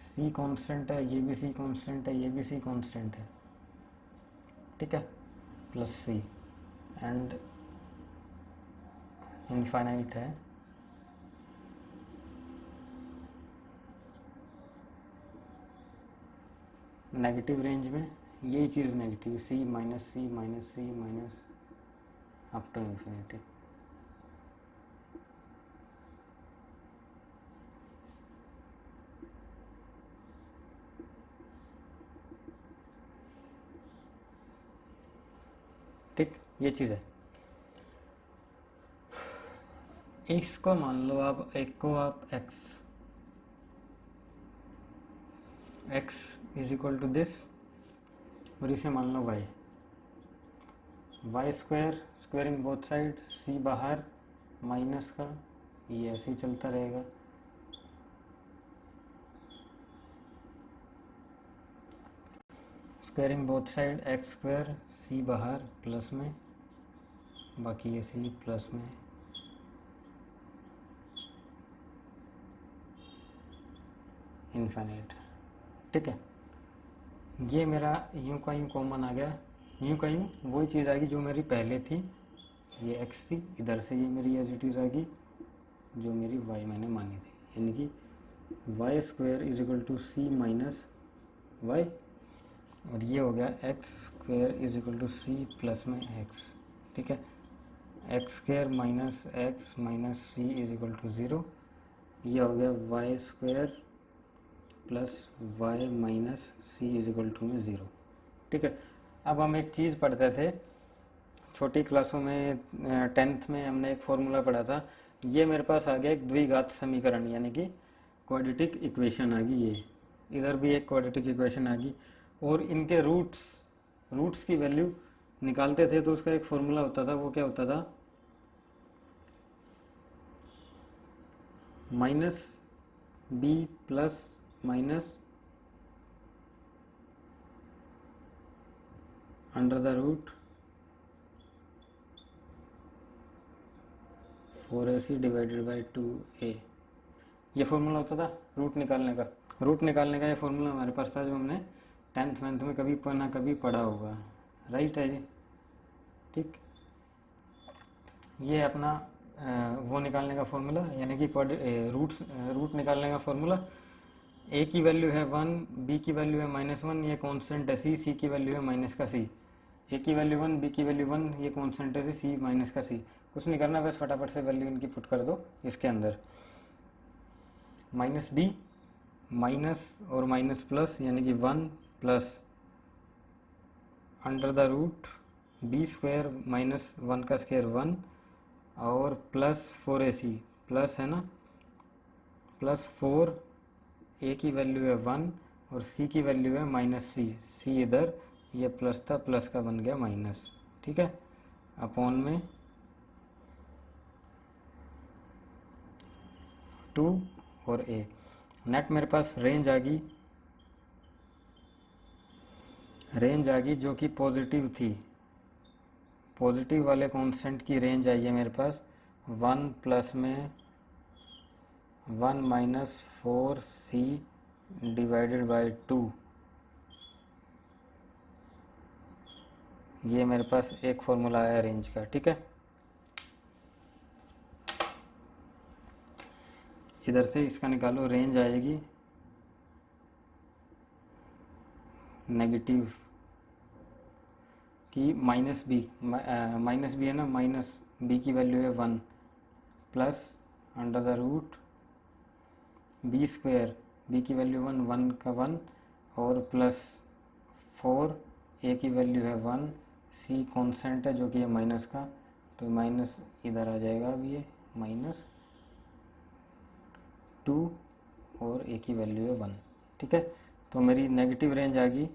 c कांस्टेंट है, ये भी c कांस्टेंट है, ये भी c कांस्टेंट है। ठीक है, प्लस c एंड इनफाइनाइट है। नेगेटिव रेंज में यही चीज़ negative, c minus c minus c minus up to infinity. ठीक, ये चीज़ है। इसको मान लो आप, एक को आप x is equal to this, और इसे मान लो y square, squaring both side, c बाहर माइनस का, ये ऐसे ही चलता रहेगा। Squaring both side x square, c बाहर प्लस में, बाकी ये c प्लस में, इनफाइनाइट। ठीक है, ये मेरा यूं का यूं कॉमन आ गया, यूं का यूं वही चीज़ आ गई जो मेरी पहले थी, ये x थी, इधर से ये मेरी एज इट इज़ आ गई जो मेरी y मैंने मानी थी, यानी कि y square is equal to c minus y, और ये हो गया x square is equal to c plus में एक्स। ठीक है, x square minus c is equal to 0, ये हो गया y square plus y minus c is equal to में 0। ठीक है, अब हम एक चीज़ पढ़ते थे छोटी क्लासों में, 10th में हमने एक फॉर्मूला पढ़ा था। ये मेरे पास आ गया एक द्विघात समीकरण, यानी कि क्वाड्रेटिक इक्वेशन आ गई। ये इधर भी एक क्वाड्रेटिक इक्वेशन आ गई, और इनके रूट्स की वैल्यू निकालते थे तो उसका एक फॉर्मूला होता था। वो क्या होता था? Minus b plus minus under the root 4ac divided by 2a, ये फॉर्मूला होता था रूट निकालने का। रूट निकालने का ये फॉर्मूला हमारे पास था, जो हमने 10th में कभी ना कभी पढ़ा होगा, राइट है जी। ठीक, ये अपना वो निकालने का फॉर्मूला, यानी कि रूट निकालने का फॉर्मूला। a की वैल्यू है 1, b की वैल्यू है -1, ये कांस्टेंट है c की वैल्यू है माइनस का c। a की वैल्यू 1, b की वैल्यू 1, ये कांस्टेंट है c माइनस का c। कुछ नहीं करना, बस फटाफट से वैल्यू इनकी पुट कर दो इसके अंदर। माइनस बी माइनस और माइनस प्लस, यानी कि 1 plus under the root b square minus 1 का स्क्वायर 1, और प्लस 4ac, प्लस है ना, प्लस 4, a की वैल्यू है 1 और c की वैल्यू है -c, c इधर, ये प्लस था, प्लस का बन गया माइनस। ठीक है, अपॉन में 2 और ए। नेट मेरे पास रेंज आ गई जो कि पॉजिटिव थी। पॉजिटिव वाले कांस्टेंट की रेंज आई है मेरे पास 1 प्लस में 1 माइनस 4c डिवाइडेड बाय 2। ये मेरे पास एक फॉर्मूला आया रेंज का, ठीक है। इधर से इसका निकालो, रेंज आएगी नेगेटिव की माइनस बी है ना, माइनस बी की वैल्यू है 1 plus under the root b square, b की वैल्यू 1 का 1 और प्लस 4, ए की वैल्यू है 1, सी कांस्टेंट है जो कि है माइनस का, तो माइनस इधर आ जाएगा। अब ये माइनस 2 और ए की वैल्यू है 1, ठीक है। तो मेरी नेगेटिव रेंज आ गई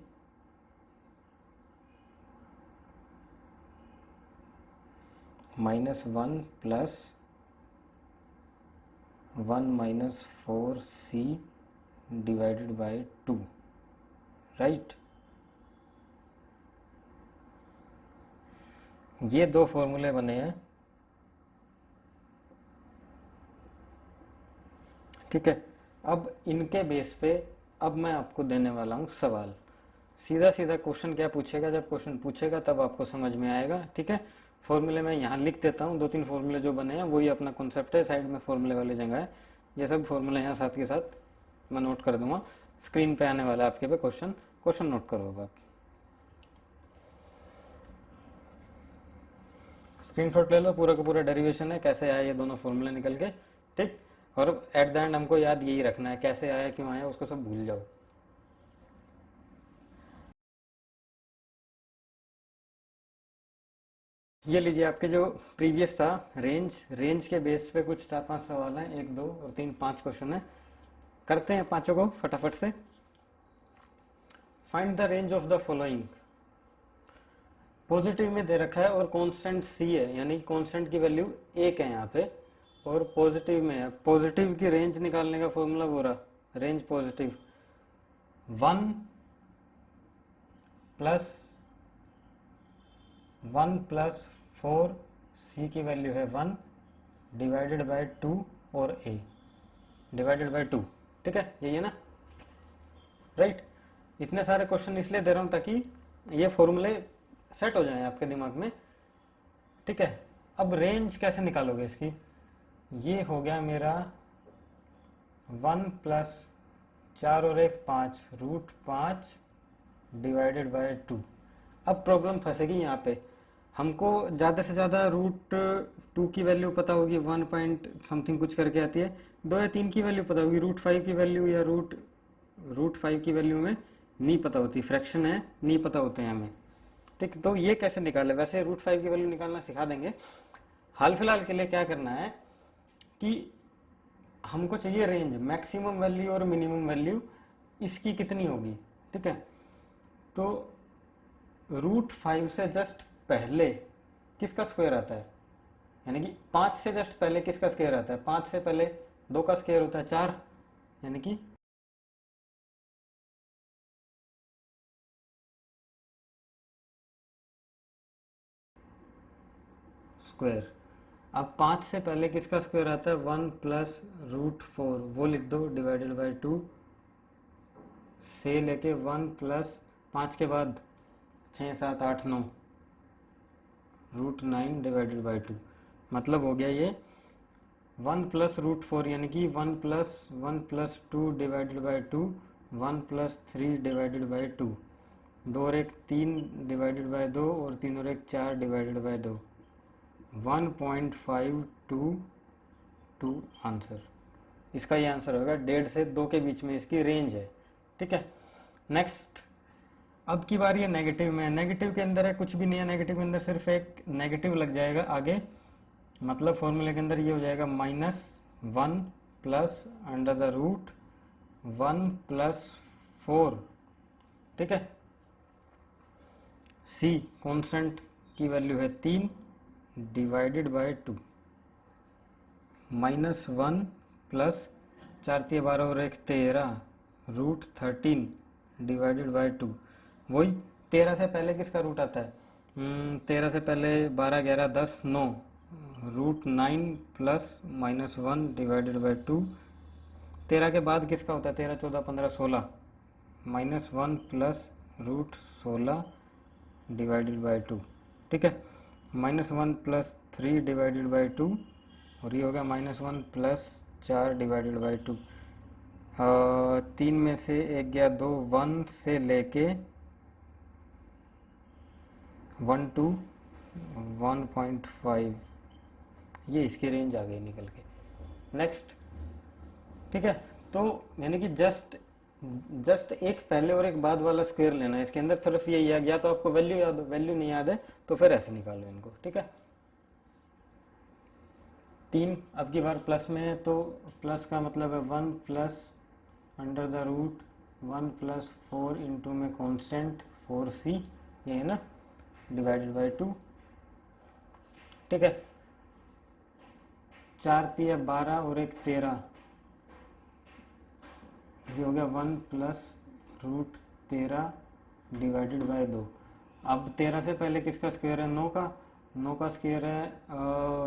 -1 plus 1 minus 4c divided by 2, right. ये दो फॉर्मूले बने हैं, ठीक है। अब इनके बेस पे अब मैं आपको देने वाला हूँ सवाल। सीधा सीधा क्वेश्चन क्या पूछेगा, जब क्वेश्चन पूछेगा तब आपको समझ में आएगा, ठीक है। फॉर्मूले मैं यहाँ लिख देता हूँ, 2-3 फॉर्मूले जो बने हैं वही अपना कॉन्सेप्ट है, साइड में फॉर्मूले वाली जगह है। ये सब फॉर्मूले यहाँ साथ के साथ मैं नोट कर दूंगा, स्क्रीन पे आने वाला है आपके पे क्वेश्चन नोट करो। अब आप स्क्रीनशॉट ले लो, पूरा का पूरा डेरिवेशन है, कैसे आया ये दोनों फॉर्मूले निकल के, ठीक। और एट द एंड हमको याद यही रखना है, कैसे आया क्यों आया उसको सब भूल जाओ। ये लीजिए आपके जो प्रीवियस था रेंज के बेस पे कुछ 4-5 सवाल हैं, 1, 2 और 3, 5 क्वेश्चन है। करते हैं पांचों को फटाफट से। Find the range of the following. Positive में दे रखा है और कांस्टेंट सी है, यानी कांस्टेंट की वैल्यू 1 है यहाँ पे, और पॉजिटिव में है। पॉजिटिव की रेंज निकालने का फॉर्मूला वो रहा, रेंज पॉजिटिव 1 प्लस 4 सी की वैल्यू है 1 डिवाइडेड बाय 2 और ए डिवाइडेड बाय 2, ठीक है। यही है ना, राइट। इतने सारे क्वेश्चन इसलिए दे रहा हूं ताकि ये फॉर्मूले सेट हो जाएं आपके दिमाग में, ठीक है। अब रेंज कैसे निकालोगे इसकी, ये हो गया मेरा 1 प्लस 4 और 1 5 रूट 5 डिवाइडेड बाय 2। अब प्रॉब्लम फंसेगी यहाँ पे, हमको ज़्यादा से ज़्यादा रूट 2 की वैल्यू पता होगी, 1 पॉइंट समथिंग कुछ करके आती है। 2 या 3 की वैल्यू पता होगी, रूट 5 की वैल्यू या रूट 5 की वैल्यू में नहीं पता होती, फ्रैक्शन है नहीं पता होते हैं हमें, ठीक। तो ये कैसे निकाले, वैसे रूट 5 की वैल्यू निकालना सिखा देंगे। हाल फिलहाल के लिए क्या करना है कि हमको चाहिए रेंज, मैक्सिमम वैल्यू और मिनिमम वैल्यू इसकी कितनी होगी, ठीक है। तो रूट 5 से जस्ट पहले किसका स्क्वायर आता है, यानी कि 5 से जस्ट पहले किसका स्क्वायर आता है, 5 से पहले 2 का स्क्वायर होता है 4, यानी कि स्क्वायर। अब 5 से पहले किसका स्क्वायर आता है, 1 प्लस रूट 4, वो लिख दो डिवाइडेड बाय 2 से लेके 1 प्लस 5 के बाद 6, 7, 8, 9 रूट 9 डिवाइडेड बाय 2। मतलब हो गया ये 1 प्लस रूट 4, यानी कि 1 plus 2 divided by 2, 1 plus 3 divided by 2, 2 और 1 3 डिवाइडेड बाय 2 और 3 और 1 4 डिवाइडेड बाय 2, 1.522 आंसर। इसका ये आंसर होगा, 1.5 से 2 के बीच में इसकी रेंज है, ठीक है। नेक्स्ट, अब की बारी है नेगेटिव में। नेगेटिव के अंदर है कुछ भी नहीं है, नेगेटिव के अंदर सिर्फ एक नेगेटिव लग जाएगा आगे, मतलब फॉर्मूले के अंदर ये हो जाएगा -1 plus under the root 1 plus 4, ठीक है। सी कांस्टेंट की वैल्यू है 3 डिवाइडेड बाय 2, -1 प्लस 4 × 12 और 1 13 √13 डिवाइडेड बाय 2। वही 13 से पहले किसका रूट आता है? 13 से पहले 12 11 10 9 √9 प्लस -1 डिवाइडेड बाय 2। 13 के बाद किसका होता है? 13 14 15 16 -1 प्लस √16 डिवाइडेड बाय 2। ठीक है, -1 प्लस 3 डिवाइडेड बाय 2 और ये हो गया -1 प्लस 4 डिवाइडेड बाई 2। 3 में से 1 गया 2, 1 से लेके 1 to 1.5, ये इसकी रेंज आ गई निकल के। नेक्स्ट, ठीक है, तो यानी कि जस्ट एक पहले और एक बाद वाला स्क्वायर लेना है। इसके अंदर सिर्फ ये आ गया, तो आपको वैल्यू याद हो, वैल्यू नहीं याद है तो फिर ऐसे निकालो इनको। ठीक है, 3 अब की बार प्लस में है, तो प्लस का मतलब है 1 plus under the root 1 plus 4 into में कांस्टेंट 4c, ये है ना, डिवाइडेड बाय 2। ठीक है, 4 3 12 और 1 13, ये हो गया 1 प्लस √13 डिवाइडेड बाय 2। अब 13 से पहले किसका स्क्वायर है? 9 का स्क्वायर है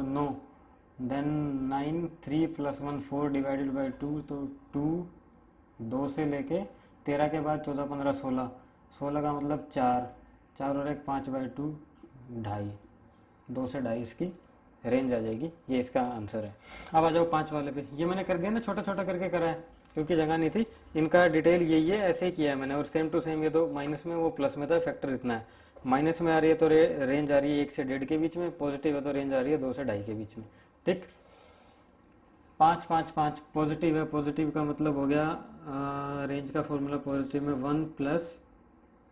9, देन 9 3 प्लस 1 4 डिवाइडेड बाय 2, तो 2 से लेके 13 के बाद 14 15 16, 16 का मतलब 4 और 1 5 बाई 2 2.5, 2 से 2.5 इसकी रेंज आ जाएगी। ये इसका आंसर है। अब आ जाओ 5 वाले पे। ये मैंने कर दिया ना, छोटा छोटा करके करा है क्योंकि जगह नहीं थी। इनका डिटेल यही है, ऐसे ही किया है मैंने, और सेम टू सेम ये तो माइनस में वो प्लस में था, फैक्टर इतना है। माइनस में आ रही है तो रेंज आ रही है 1 से 1.5 के बीच में, पॉजिटिव है तो रेंज आ रही है 2 से 2.5 के बीच में। ठीक, 5 5 5 पॉजिटिव है, पॉजिटिव का मतलब हो गया रेंज का फॉर्मूला पॉजिटिव में 1 plus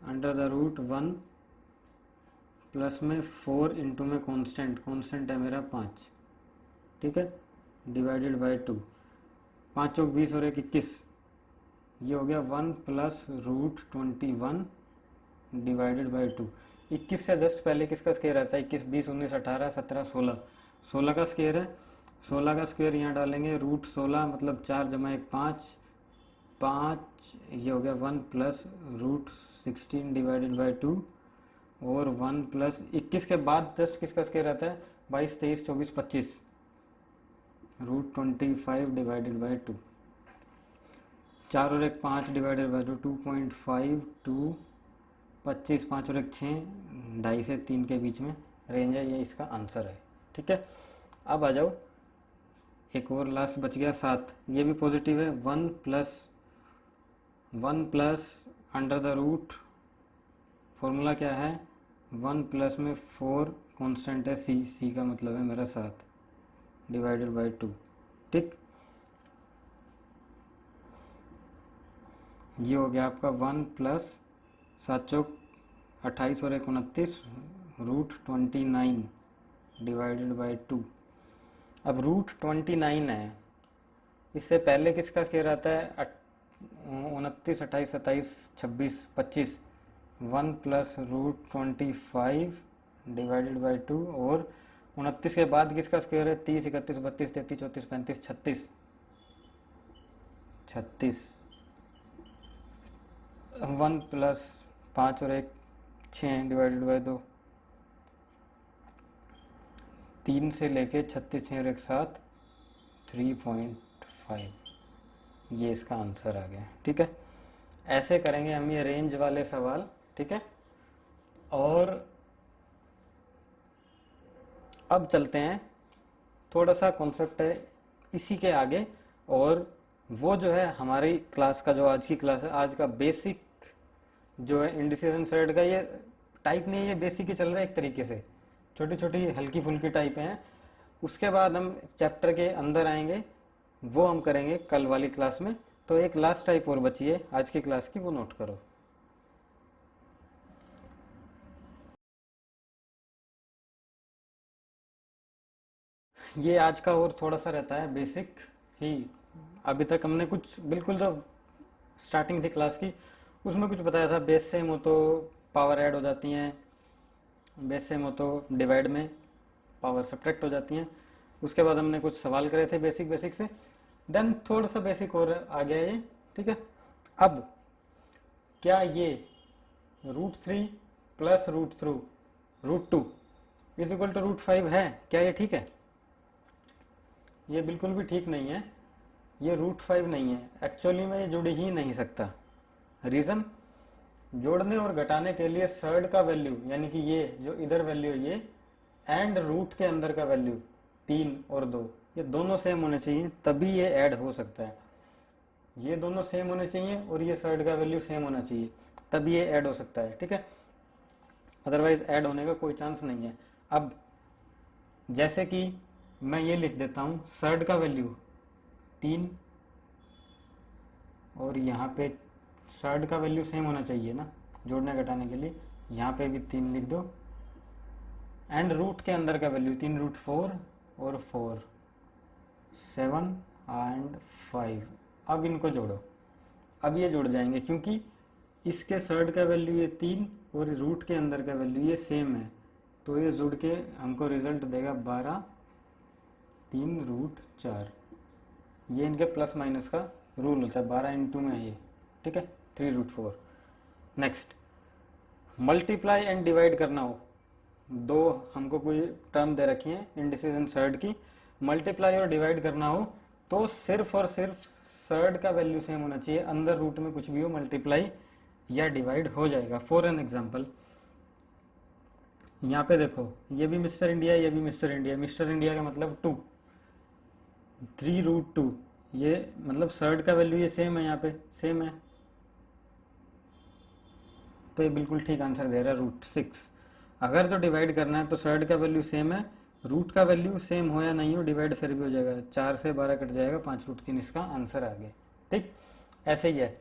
under the root 1 plus में 4 इंटू में कांस्टेंट है मेरा 5। ठीक है, डिवाइडेड बाय 2, 5 चौक 20 और 1 21, ये हो गया 1 प्लस √21 डिवाइडेड बाय 2। 21 से जस्ट पहले किसका स्क्वायर आता है? 21 20 19 18 17 16, 16 का स्क्वायर है। 16 का स्क्वायर यहाँ डालेंगे, √16 मतलब 4 जमा 1 5, ये हो गया 1 प्लस √16 डिवाइडेड बाय 2, और 1 प्लस 21 के बाद जस्ट किसका स्क्वायर आता है? 22 23 24 25 √25 डिवाइडेड बाय 2। 4 और 1 5 डिवाइडेड बाय 2, 2.5 2 25, 5 और 1 6, 2.5 से 3 के बीच में रेंज है। ये इसका आंसर है। ठीक है, अब आ जाओ, एक और लास्ट बच गया 7, ये भी पॉजिटिव है। 1 plus under the root, formula क्या है? 1 प्लस में 4 कांस्टेंट है c का मतलब है मेरा 7 डिवाइडेड बाय 2। ठीक, ये हो गया आपका 1 प्लस 7 चौक 28 और 1 29 √29 डिवाइडेड बाय 2। अब √29 है, इससे पहले किसका स्क्वायर आता है? 29 28 27 26 25, 1 प्लस √25 डिवाइडेड बाय 2, और 29 के बाद किसका स्क्वायर है? 30 31 32 33 34 35 36, 1 प्लस 5 और 1 6 डिवाइडेड बाय 2, 3 से लेके 36 6 और 1 7 3.5, ये इसका आंसर आ गया। ठीक है, ऐसे करेंगे हम ये रेंज वाले सवाल। ठीक है, और अब चलते हैं, थोड़ा सा कॉन्सेप्ट है इसी के आगे, और वो जो है हमारी क्लास का, जो आज की क्लास है, आज का बेसिक जो है इंडिसिजन सेट का, ये टाइप नहीं है, ये बेसिक ही चल रहा है एक तरीके से, छोटी छोटी हल्की फुल्की टाइप हैं। उसके बाद हम चैप्टर के अंदर आएंगे, वो हम करेंगे कल वाली क्लास में। तो एक लास्ट टाइप और बची है आज की क्लास की, वो नोट करो। ये आज का और थोड़ा सा रहता है बेसिक ही। अभी तक हमने कुछ बिल्कुल जो स्टार्टिंग थी क्लास की, उसमें कुछ बताया था, बेस सेम हो तो पावर ऐड हो जाती हैं, बेस सेम हो तो डिवाइड में पावर सब्ट्रैक्ट हो जाती हैं। उसके बाद हमने कुछ सवाल करे थे बेसिक से, देन थोड़ा सा बेसिक और आ गया ये, ठीक है। अब क्या ये √3 प्लस √2 इज इक्वल टू √5 है? क्या ये ठीक है? ये बिल्कुल भी ठीक नहीं है, ये √5 नहीं है। एक्चुअली में ये जुड़ ही नहीं सकता। रीज़न, जोड़ने और घटाने के लिए सर्ड का वैल्यू यानी कि ये जो इधर वैल्यू है ये, एंड रूट के अंदर का वैल्यू 3 और 2 ये दोनों सेम होने चाहिए, तभी ये ऐड हो सकता है। ये दोनों सेम होने चाहिए और ये सर्ड का वैल्यू सेम होना चाहिए, तभी ये ऐड हो सकता है, ठीक है। अदरवाइज ऐड होने का कोई चांस नहीं है। अब जैसे कि मैं ये लिख देता हूँ, सर्ड का वैल्यू 3 और यहाँ पे सर्ड का वैल्यू सेम होना चाहिए ना जोड़ने घटाने के लिए, यहाँ पे भी 3 लिख दो, एंड रूट के अंदर का वैल्यू 3√4 और 4 7 एंड 5। अब इनको जोड़ो, अब ये जुड़ जाएंगे क्योंकि इसके सर्ड का वैल्यू ये 3 और रूट के अंदर का वैल्यू ये सेम है, तो ये जुड़ के हमको रिजल्ट देगा 12 3√4। ये इनके प्लस माइनस का रूल होता है, 12 × में है ये, ठीक है, 3√4। नेक्स्ट, मल्टीप्लाई एंड डिवाइड करना हो, दो हमको कोई टर्म दे रखी है इंडिसेस एंड सर्ड की, मल्टीप्लाई और डिवाइड करना हो तो सिर्फ और सिर्फ सर्ड का वैल्यू सेम होना चाहिए, अंदर रूट में कुछ भी हो मल्टीप्लाई या डिवाइड हो जाएगा। फॉर एन एग्जाम्पल, यहाँ पे देखो ये भी मिस्टर इंडिया, ये भी मिस्टर इंडिया। मिस्टर इंडिया का मतलब 2, 3√2, ये मतलब सर्ड का वैल्यू ये सेम है, यहाँ पे सेम है, तो ये बिल्कुल ठीक आंसर दे रहा है √6। अगर जो डिवाइड करना है तो सर्ड का वैल्यू सेम है, रूट का वैल्यू सेम हो या नहीं हो डिवाइड फिर भी हो जाएगा, 4 से 12 कट जाएगा, 5√3 इसका आंसर आ गया, ठीक। ऐसे ही है,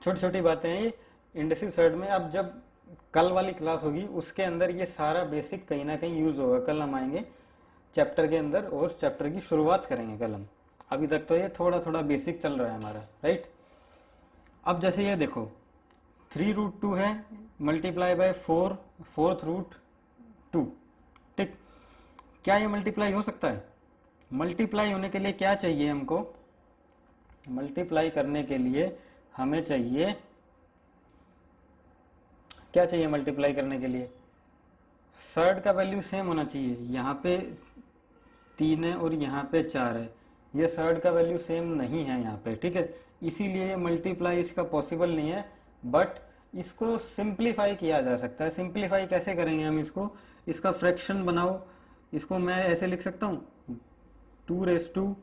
छोटी छोटी बातें हैं ये इंडिसेस सर्ड में। अब जब कल वाली क्लास होगी उसके अंदर ये सारा बेसिक कहीं ना कहीं यूज होगा। कल हम आएंगे चैप्टर के अंदर और चैप्टर की शुरुआत करेंगे कल हम। अभी तक तो ये थोड़ा थोड़ा बेसिक चल रहा है हमारा, राइट। अब जैसे ये देखो 3√2 है मल्टीप्लाई बाय 4 4th√2, ठीक। क्या ये मल्टीप्लाई हो सकता है? मल्टीप्लाई होने के लिए क्या चाहिए हमको? मल्टीप्लाई करने के लिए हमें चाहिए, क्या चाहिए मल्टीप्लाई करने के लिए? सर्ड का वैल्यू सेम होना चाहिए, यहाँ पे 3 है और यहाँ पे 4 है, ये सर्ड का वैल्यू सेम नहीं है यहाँ पे, ठीक है। इसीलिए ये मल्टीप्लाई इसका पॉसिबल नहीं है, बट इसको सिंप्लीफाई किया जा सकता है। सिंप्लीफाई कैसे करेंगे हम इसको? इसका फ्रैक्शन बनाओ, इसको मैं ऐसे लिख सकता हूँ 2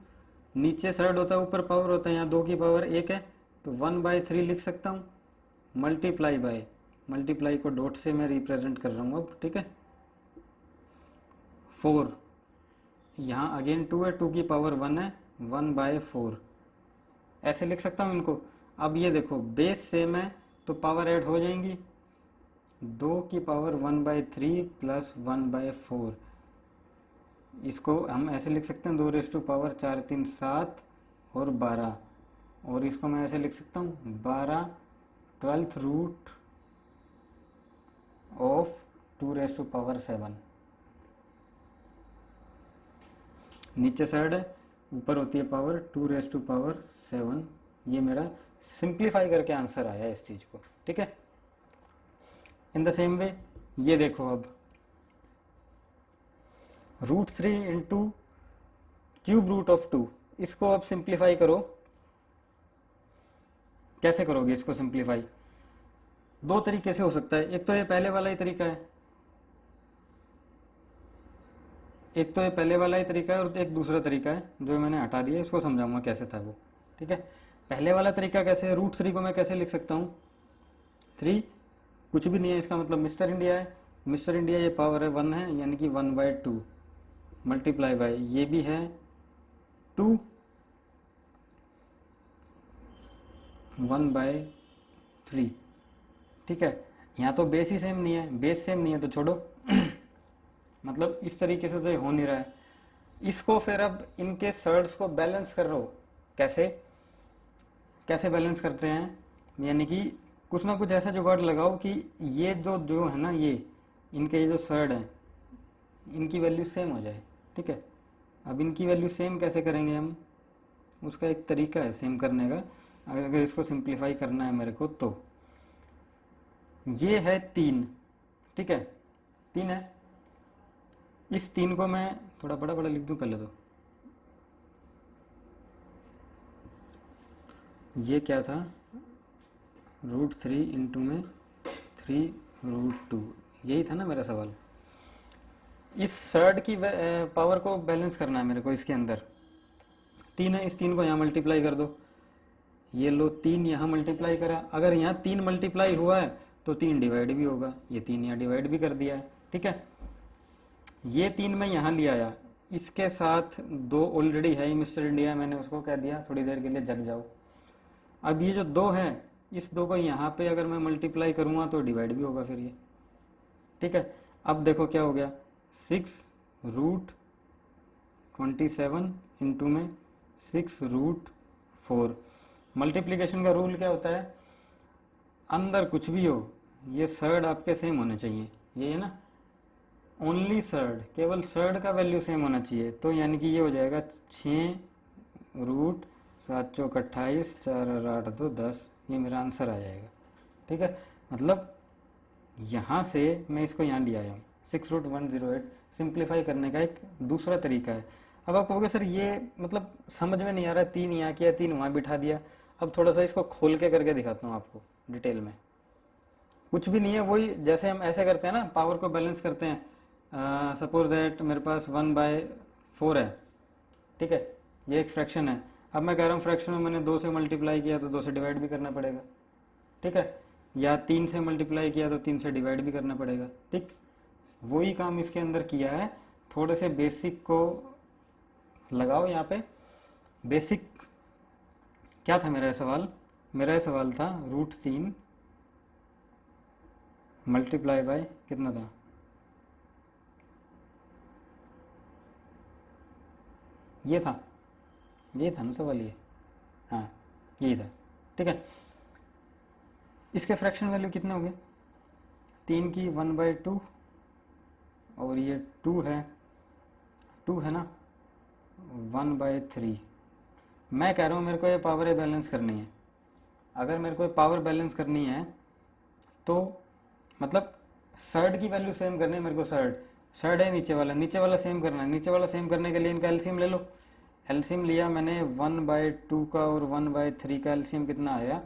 नीचे सर्ड होता है ऊपर पावर होता है, यहाँ 2 की पावर 1 है तो 1/3 लिख सकता हूँ, multiply by, multiply co dot से मैं रिप्रेजेंट कर रहा हूँ अब, ठीक है। 4 यहाँ अगेन 2 है, 2 की पावर 1 है, 1/4 ऐसे लिख सकता हूँ इनको। अब ये देखो बेस सेम है तो पावर ऐड हो जाएंगी, 2 की पावर 1/3 प्लस 1/4, इसको हम ऐसे लिख सकते हैं 2⁴ 4 3 7 और 12, और इसको मैं ऐसे लिख सकता हूँ 12 12th रूट ऑफ 2⁻7। नीचे साइड है ऊपर होती है पावर 2⁻7। ये मेरा सिंप्लीफाई करके आंसर आया इस चीज को, ठीक है। इन द सेम वे ये देखो अब √3 इंटू क्यूब रूट ऑफ 2, इसको अब सिंप्लीफाई करो। कैसे करोगे इसको सिंप्लीफाई? दो तरीके से हो सकता है, एक तो ये पहले वाला ही तरीका है, एक तो ये पहले वाला ही तरीका है और एक दूसरा तरीका है जो मैंने हटा दिया, इसको समझाऊंगा कैसे था वो, ठीक है। पहले वाला तरीका कैसे है? √3 को मैं कैसे लिख सकता हूँ? 3 कुछ भी नहीं है, इसका मतलब मिस्टर इंडिया है, मिस्टर इंडिया ये पावर है 1 है यानी कि 1/2 मल्टीप्लाई बाय ये भी है 2 1/3, ठीक है। यहाँ तो बेस ही सेम नहीं है, बेस सेम नहीं है तो छोड़ो मतलब इस तरीके से तो ये हो नहीं रहा है। इसको फिर अब इनके सर्ड्स को बैलेंस कर लो। कैसे कैसे बैलेंस करते हैं? यानी कि कुछ ना कुछ ऐसा जुगाड़ लगाओ कि ये जो है ना, ये इनके ये जो सर्ड है इनकी वैल्यू सेम हो जाए। ठीक है, अब इनकी वैल्यू सेम कैसे करेंगे हम, उसका एक तरीका है सेम करने का। अगर इसको सिंप्लीफाई करना है मेरे को तो ये है 3, ठीक है, 3 है। इस 3 को मैं थोड़ा बड़ा बड़ा लिख दूं पहले तो। ये क्या था, √3 इंटू में 3√2, यही था ना मेरा सवाल। इस सर्ड की पावर को बैलेंस करना है मेरे को इसके अंदर। 3 है, इस 3 को यहाँ मल्टीप्लाई कर दो। ये लो 3 यहाँ मल्टीप्लाई करा, अगर यहाँ 3 मल्टीप्लाई हुआ है तो 3 डिवाइड भी होगा, ये 3 यहाँ डिवाइड भी कर दिया है। ठीक है, ये 3 मैं यहाँ ले आया, इसके साथ 2 ऑलरेडी है मिस्टर इंडिया, मैंने उसको कह दिया थोड़ी देर के लिए जग जाओ। अब ये जो 2 है, इस 2 को यहाँ पे अगर मैं मल्टीप्लाई करूँगा तो डिवाइड भी होगा फिर ये। ठीक है, अब देखो क्या हो गया, 6√27 इंटू में 6√4। मल्टीप्लिकेशन का रूल क्या होता है, अंदर कुछ भी हो ये सर्ड आपके सेम होने चाहिए, ये है ना, ओनली सर्ड, केवल सर्ड का वैल्यू सेम होना चाहिए। तो यानी कि ये हो जाएगा 6√7×28, 4×8=10, ये मेरा आंसर आ जाएगा। ठीक है, मतलब यहाँ से मैं इसको यहाँ ले आया हूँ, 6√108। सिंप्लीफाई करने का एक दूसरा तरीका है। अब आप कहोगे सर ये मतलब समझ में नहीं आ रहा, 3 यहाँ किया 3 वहाँ बिठा दिया। अब थोड़ा सा इसको खोल के करके दिखाता हूँ आपको डिटेल में। कुछ भी नहीं है, वही जैसे हम ऐसे करते हैं ना, पावर को बैलेंस करते हैं। सपोज दैट मेरे पास 1/4 है, ठीक है, ये एक फ्रैक्शन है। अब मैं कह रहा हूँ फ्रैक्शन में मैंने 2 से मल्टीप्लाई किया तो 2 से डिवाइड भी करना पड़ेगा। ठीक है, या 3 से मल्टीप्लाई किया तो 3 से डिवाइड भी करना पड़ेगा। ठीक, वही काम इसके अंदर किया है। थोड़े से बेसिक को लगाओ यहाँ पे। बेसिक क्या था मेरा सवाल, मेरा सवाल था √3 मल्टीप्लाई बाय कितना था, ये था ना सवाल ये, हाँ यही था। ठीक है, इसके फ्रैक्शन वैल्यू कितने हो गए, 3 की 1/2 और ये 2 है ना 1/3। मैं कह रहा हूँ मेरे को ये पावर बैलेंस करनी है। अगर मेरे को ये पावर बैलेंस करनी है तो मतलब सर्ड की वैल्यू सेम करनी है मेरे को। सर्ड है नीचे वाला सेम करना है। नीचे वाला सेम करने के लिए इनका एलसीएम ले लो। एलसीएम लिया मैंने 1/2 का और 1/3 का एलसीएम कितना आया,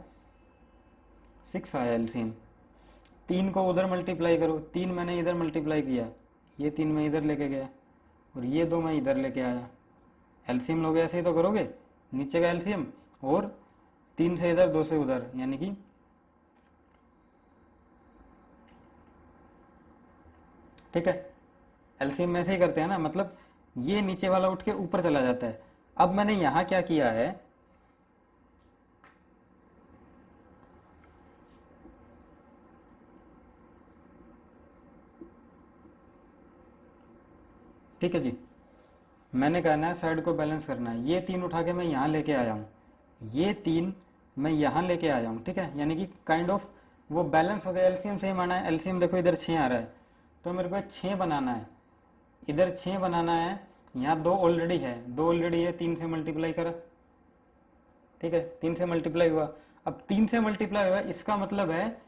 6 आया एलसीएम। 3 को उधर मल्टीप्लाई करो, 3 मैंने इधर मल्टीप्लाई किया, ये 3 मैं इधर लेके गया और ये 2 मैं इधर लेके आया। एलसीएम लोगे ऐसे ही तो करोगे, नीचे का एलसीएम और 3 से इधर 2 से उधर, यानी कि ठीक है, एलसीएम में ऐसे ही करते हैं ना, मतलब ये नीचे वाला उठ के ऊपर चला जाता है। अब मैंने यहां क्या किया है, ठीक है जी, मैंने कहना है साइड को बैलेंस करना है। ये 3 उठा के मैं यहां लेके आया हूं, ये 3 मैं यहां लेके आया हूं। ठीक है, यानी कि काइंड ऑफ वो बैलेंस हो गया। एलसीएम सेम आना है, एलसीएम देखो इधर 6 आ रहा है तो मेरे को 6 बनाना है, इधर 6 बनाना है। यहाँ 2 ऑलरेडी है, 2 ऑलरेडी है, 3 से मल्टीप्लाई करा। ठीक है, 3 से मल्टीप्लाई हुआ। अब 3 से मल्टीप्लाई हुआ, इसका मतलब है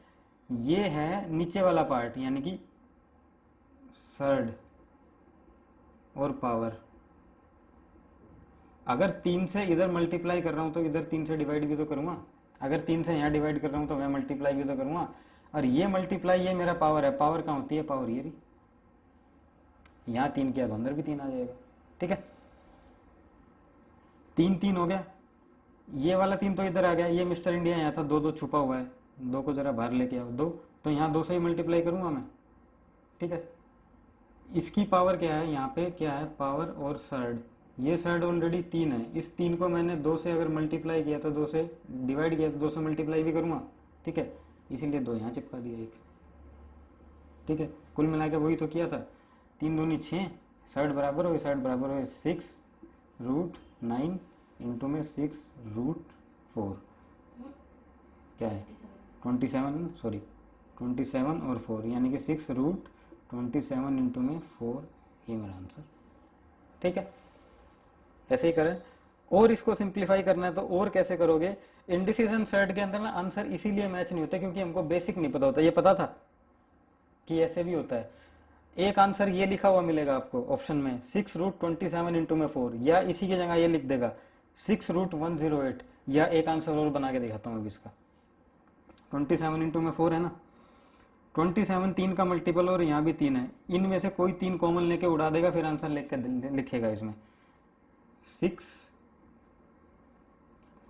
ये है नीचे वाला पार्ट, यानी कि सर्ड और पावर। अगर 3 से इधर मल्टीप्लाई कर रहा हूं तो इधर 3 से डिवाइड भी तो करूंगा। अगर 3 से यहाँ डिवाइड कर रहा हूं तो मैं मल्टीप्लाई भी तो करूंगा। और ये मल्टीप्लाई, ये मेरा पावर है। पावर कहाँ होती है, पावर ये रही, यहाँ 3 किया तो अंदर भी 3 आ जाएगा। ठीक है, 3 3 हो गया, ये वाला 3 तो इधर आ गया। ये मिस्टर इंडिया यहाँ था, 2 2 छुपा हुआ है, 2 को जरा बाहर लेके आओ, 2 तो यहाँ 2 से ही मल्टीप्लाई करूंगा मैं। ठीक है, इसकी पावर क्या है, यहाँ पे क्या है, पावर और सर्ड। ये सर्ड ऑलरेडी 3 है, इस 3 को मैंने 2 से अगर मल्टीप्लाई किया तो 2 से डिवाइड किया तो 2 से मल्टीप्लाई भी करूंगा। ठीक है, इसीलिए 2 यहाँ चिपका दिया एक। ठीक है, कुल मिला के वही तो किया था, 3 दूनी 6, सर्ड बराबर हो, सर्ड बराबर हो 6√9 इंटू में 6√4, क्या है 27, सॉरी 27 और 4, यानी कि 6√27 इंटू में 4 ये मेरा आंसर। ठीक है, ऐसे ही करें। और इसको सिंप्लीफाई करना है तो और कैसे करोगे, इंडिसीजन थ्रेड के अंदर ना आंसर इसीलिए मैच नहीं होता क्योंकि हमको बेसिक नहीं पता होता। ये पता था कि ऐसे भी होता है। एक आंसर ये लिखा हुआ मिलेगा आपको ऑप्शन में 6√27 इंटू में 4, या इसी की जगह ये लिख देगा 6√108, या एक आंसर और बना के दिखाता हूँ अभी इसका। 27 इंटू में 4 है ना, 27 3 का मल्टीपल और यहाँ भी 3 है, इनमें से कोई 3 कॉमन लेके उड़ा देगा, फिर आंसर लिखेगा इसमें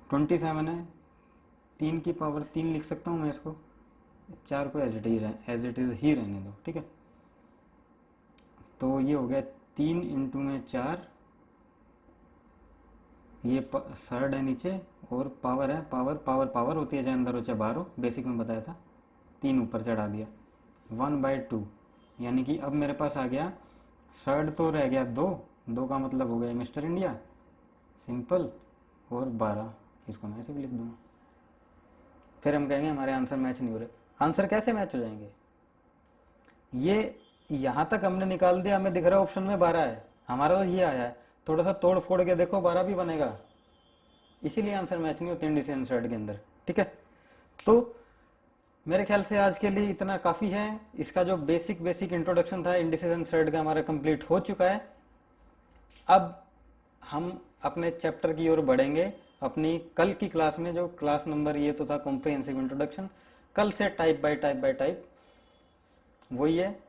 27 है, 3 की पावर 3 लिख सकता हूँ मैं इसको, 4 को एज इट इज ही रहने दो। ठीक है, तो ये हो गया 3 इंटू में 4, ये थर्ड है नीचे, और पावर है, पावर होती है चाहे अंदर हो चाहे बाहर हो, बेसिक में बताया था, 3 ऊपर चढ़ा दिया, 1/2, यानी कि अब मेरे पास आ गया थर्ड तो रह गया 2 का मतलब हो गया मिस्टर इंडिया सिंपल, और 12, इसको मैं ऐसे भी लिख दूंगा। फिर हम कहेंगे हमारे आंसर मैच नहीं हो रहे। आंसर कैसे मैच हो जाएंगे, ये यहाँ तक हमने निकाल दिया, हमें दिख रहा है ऑप्शन में 12 है, हमारा तो ये आया है, थोड़ा सा तोड़ फोड़ के देखो 12 भी बनेगा, इसीलिए आंसर मैच नहीं होते इंडिसीजन थ्रेड के अंदर। ठीक है, तो मेरे ख्याल से आज के लिए इतना काफ़ी है। इसका जो बेसिक इंट्रोडक्शन था इंडिसीजन थ्रेड का हमारा कंप्लीट हो चुका है। अब हम अपने चैप्टर की ओर बढ़ेंगे अपनी कल की क्लास में, जो क्लास नंबर ये तो था कॉम्प्रिहेंसिव इंट्रोडक्शन, कल से टाइप बाय टाइप वही है,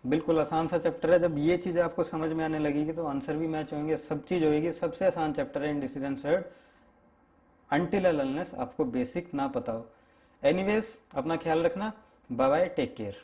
बिल्कुल आसान सा चैप्टर है। जब ये चीज़ आपको समझ में आने लगेगी तो आंसर भी मैच होंगे, सब चीज़ होगी। सबसे आसान चैप्टर है इंडिसीजन थ्रेड, अनटिल अनलेस आपको बेसिक ना पता हो। एनीवेज, अपना ख्याल रखना, बाय बाय, टेक केयर।